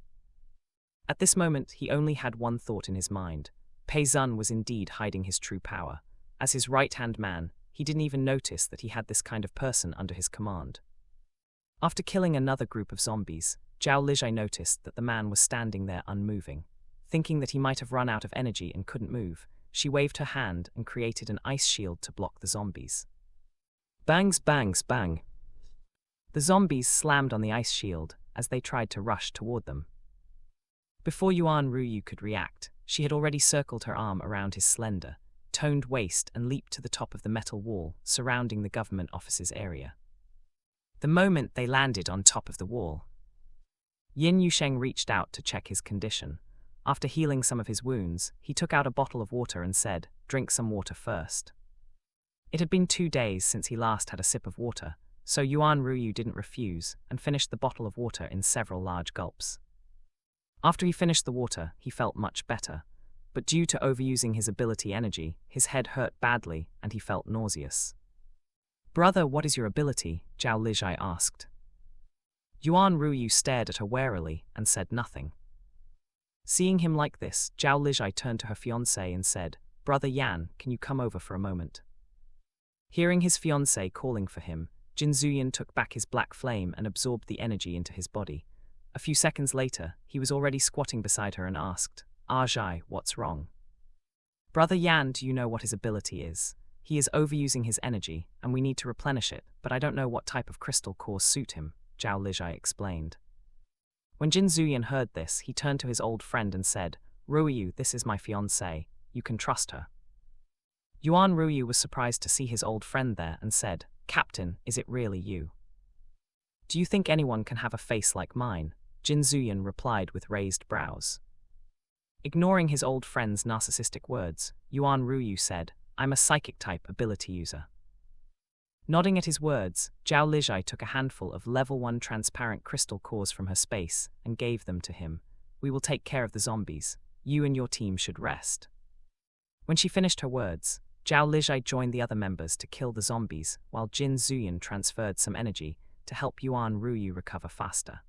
At this moment, he only had one thought in his mind. Pei Zun was indeed hiding his true power. As his right-hand man, he didn't even notice that he had this kind of person under his command. After killing another group of zombies, Zhao Lijai noticed that the man was standing there unmoving. Thinking that he might have run out of energy and couldn't move, she waved her hand and created an ice shield to block the zombies. Bangs, bangs, bang! The zombies slammed on the ice shield as they tried to rush toward them. Before Yuan Ruyu could react, she had already circled her arm around his slender, toned waist and leaped to the top of the metal wall surrounding the government offices area. The moment they landed on top of the wall, Yin Yusheng reached out to check his condition. After healing some of his wounds, he took out a bottle of water and said, "Drink some water first." It had been 2 days since he last had a sip of water, so Yuan Ruyu didn't refuse and finished the bottle of water in several large gulps. After he finished the water, he felt much better, but due to overusing his ability energy, his head hurt badly and he felt nauseous. "Brother, what is your ability?" Zhao Lijai asked. Yuan Ruyu stared at her warily and said nothing. Seeing him like this, Zhao Lijai turned to her fiancé and said, "Brother Yan, can you come over for a moment?" Hearing his fiancé calling for him, Jin Zuyan took back his black flame and absorbed the energy into his body. A few seconds later, he was already squatting beside her and asked, "Aitg, what's wrong?" "Brother Yan, do you know what his ability is? He is overusing his energy, and we need to replenish it, but I don't know what type of crystal cores suit him," Zhao Lijai explained. When Jin Zuyan heard this, he turned to his old friend and said, "Ruyu, this is my fiancée. You can trust her." Yuan Ruyu was surprised to see his old friend there and said, "Captain, is it really you?" "Do you think anyone can have a face like mine?" Jin Zuyan replied with raised brows. Ignoring his old friend's narcissistic words, Yuan Ruyu said, "I'm a psychic-type ability user." Nodding at his words, Zhao Lijai took a handful of level 1 transparent crystal cores from her space and gave them to him. "We will take care of the zombies. You and your team should rest." When she finished her words, Zhao Lijai joined the other members to kill the zombies, while Jin Zuyan transferred some energy to help Yuan Ruyu recover faster.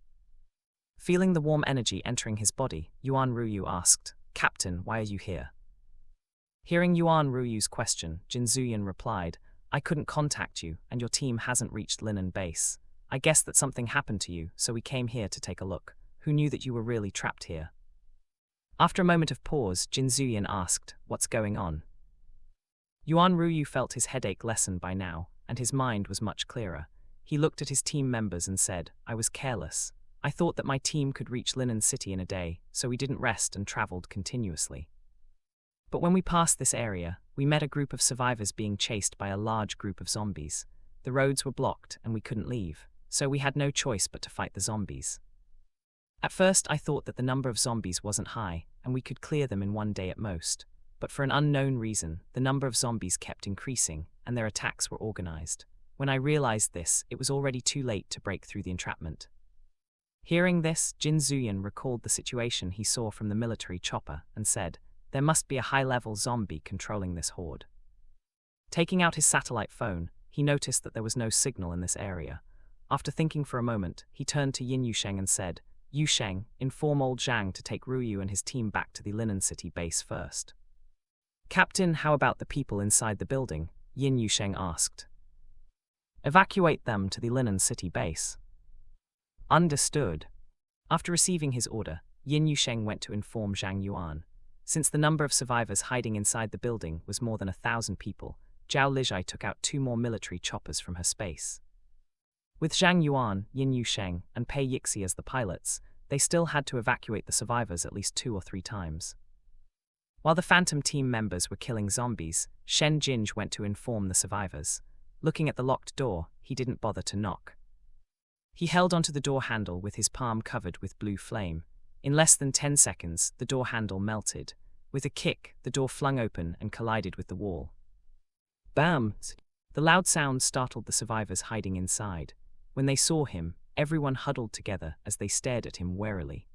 Feeling the warm energy entering his body, Yuan Ruyu asked, "Captain, why are you here?" Hearing Yuan Ruyu's question, Jin Zuyan replied, "I couldn't contact you, and your team hasn't reached Linen Base. I guessed that something happened to you, so we came here to take a look. Who knew that you were really trapped here?" After a moment of pause, Jin Zuyan asked, "What's going on?" Yuan Ruyu felt his headache lessen by now, and his mind was much clearer. He looked at his team members and said, "I was careless. I thought that my team could reach Linen City in a day, so we didn't rest and traveled continuously. But when we passed this area, we met a group of survivors being chased by a large group of zombies. The roads were blocked and we couldn't leave, so we had no choice but to fight the zombies. At first I thought that the number of zombies wasn't high, and we could clear them in 1 day at most. But for an unknown reason, the number of zombies kept increasing, and their attacks were organized. When I realized this, it was already too late to break through the entrapment." Hearing this, Jin Zuyan recalled the situation he saw from the military chopper and said, "There must be a high-level zombie controlling this horde." Taking out his satellite phone, he noticed that there was no signal in this area. After thinking for a moment, he turned to Yin Yusheng and said, "Yusheng, inform old Zhang to take Ruyu and his team back to the Linen City base first." "Captain, how about the people inside the building?" Yin Yusheng asked. "Evacuate them to the Linen City base." "Understood." After receiving his order, Yin Yusheng went to inform Zhang Yuan. Since the number of survivors hiding inside the building was more than 1,000 people, Zhao Lijai took out 2 more military choppers from her space. With Zhang Yuan, Yin Yusheng, and Pei Yixi as the pilots, they still had to evacuate the survivors at least 2 or 3 times. While the Phantom team members were killing zombies, Shen Jinj went to inform the survivors. Looking at the locked door, he didn't bother to knock. He held onto the door handle with his palm covered with blue flame. In less than 10 seconds, the door handle melted. With a kick, the door flung open and collided with the wall. Bam! The loud sound startled the survivors hiding inside. When they saw him, everyone huddled together as they stared at him warily.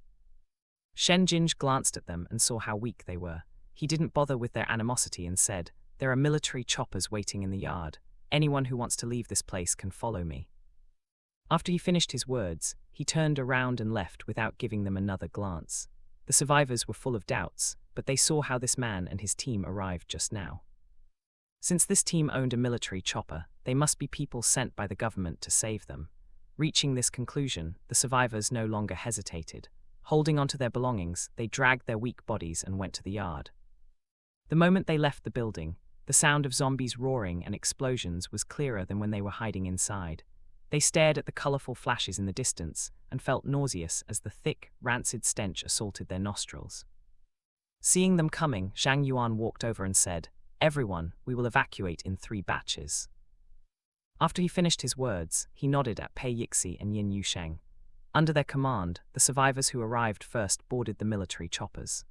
Shen Jinj glanced at them and saw how weak they were. He didn't bother with their animosity and said, "There are military choppers waiting in the yard. Anyone who wants to leave this place can follow me." After he finished his words, he turned around and left without giving them another glance. The survivors were full of doubts, but they saw how this man and his team arrived just now. Since this team owned a military chopper, they must be people sent by the government to save them. Reaching this conclusion, the survivors no longer hesitated. Holding onto their belongings, they dragged their weak bodies and went to the yard. The moment they left the building, the sound of zombies roaring and explosions was clearer than when they were hiding inside. They stared at the colorful flashes in the distance and felt nauseous as the thick, rancid stench assaulted their nostrils. Seeing them coming, Zhang Yuan walked over and said, "Everyone, we will evacuate in 3 batches." After he finished his words, he nodded at Pei Yixi and Yin Yusheng. Under their command, the survivors who arrived first boarded the military choppers.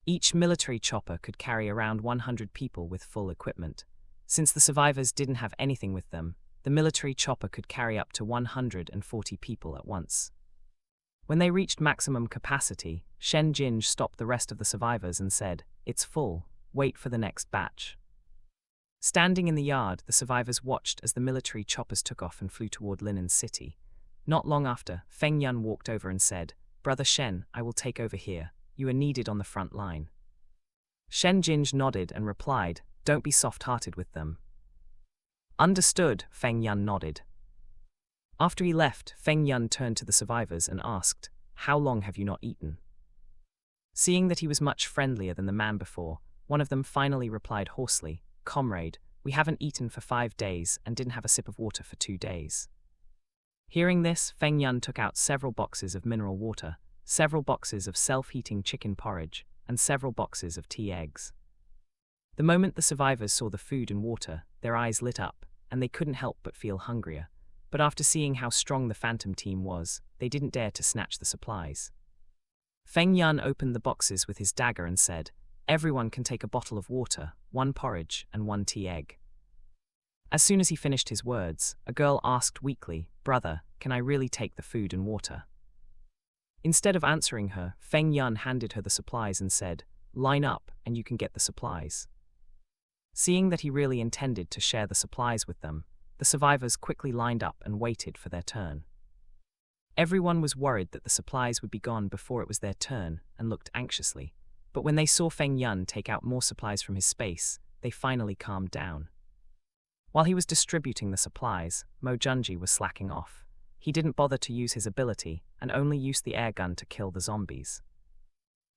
Each military chopper could carry around 100 people with full equipment. Since the survivors didn't have anything with them, the military chopper could carry up to 140 people at once. When they reached maximum capacity, Shen Jinj stopped the rest of the survivors and said, "It's full, wait for the next batch." Standing in the yard, the survivors watched as the military choppers took off and flew toward Linen City. Not long after, Feng Yun walked over and said, "Brother Shen, I will take over here. You are needed on the front line." Shen Jinj nodded and replied, "Don't be soft-hearted with them." "Understood," Feng Yun nodded. After he left, Feng Yun turned to the survivors and asked, "How long have you not eaten?" Seeing that he was much friendlier than the man before, one of them finally replied hoarsely, "Comrade, we haven't eaten for 5 days and didn't have a sip of water for 2 days." Hearing this, Feng Yun took out several boxes of mineral water, several boxes of self-heating chicken porridge, and several boxes of tea eggs. The moment the survivors saw the food and water, their eyes lit up, and they couldn't help but feel hungrier. But after seeing how strong the Phantom team was, they didn't dare to snatch the supplies. Feng Yun opened the boxes with his dagger and said, "Everyone can take a bottle of water, 1 porridge, and 1 tea egg." As soon as he finished his words, a girl asked weakly, "Brother, can I really take the food and water?" Instead of answering her, Feng Yun handed her the supplies and said, "Line up, and you can get the supplies." Seeing that he really intended to share the supplies with them, the survivors quickly lined up and waited for their turn. Everyone was worried that the supplies would be gone before it was their turn and looked anxiously, but when they saw Feng Yun take out more supplies from his space, they finally calmed down. While he was distributing the supplies, Mo Junji was slacking off. He didn't bother to use his ability and only used the air gun to kill the zombies.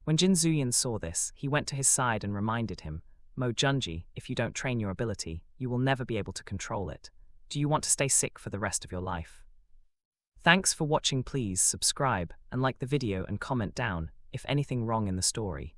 When Jin Zuyan saw this, he went to his side and reminded him, "Mo Junji, if you don't train your ability, you will never be able to control it. Do you want to stay sick for the rest of your life?" Thanks for watching. Please subscribe and like the video and comment down if anything wrong in the story.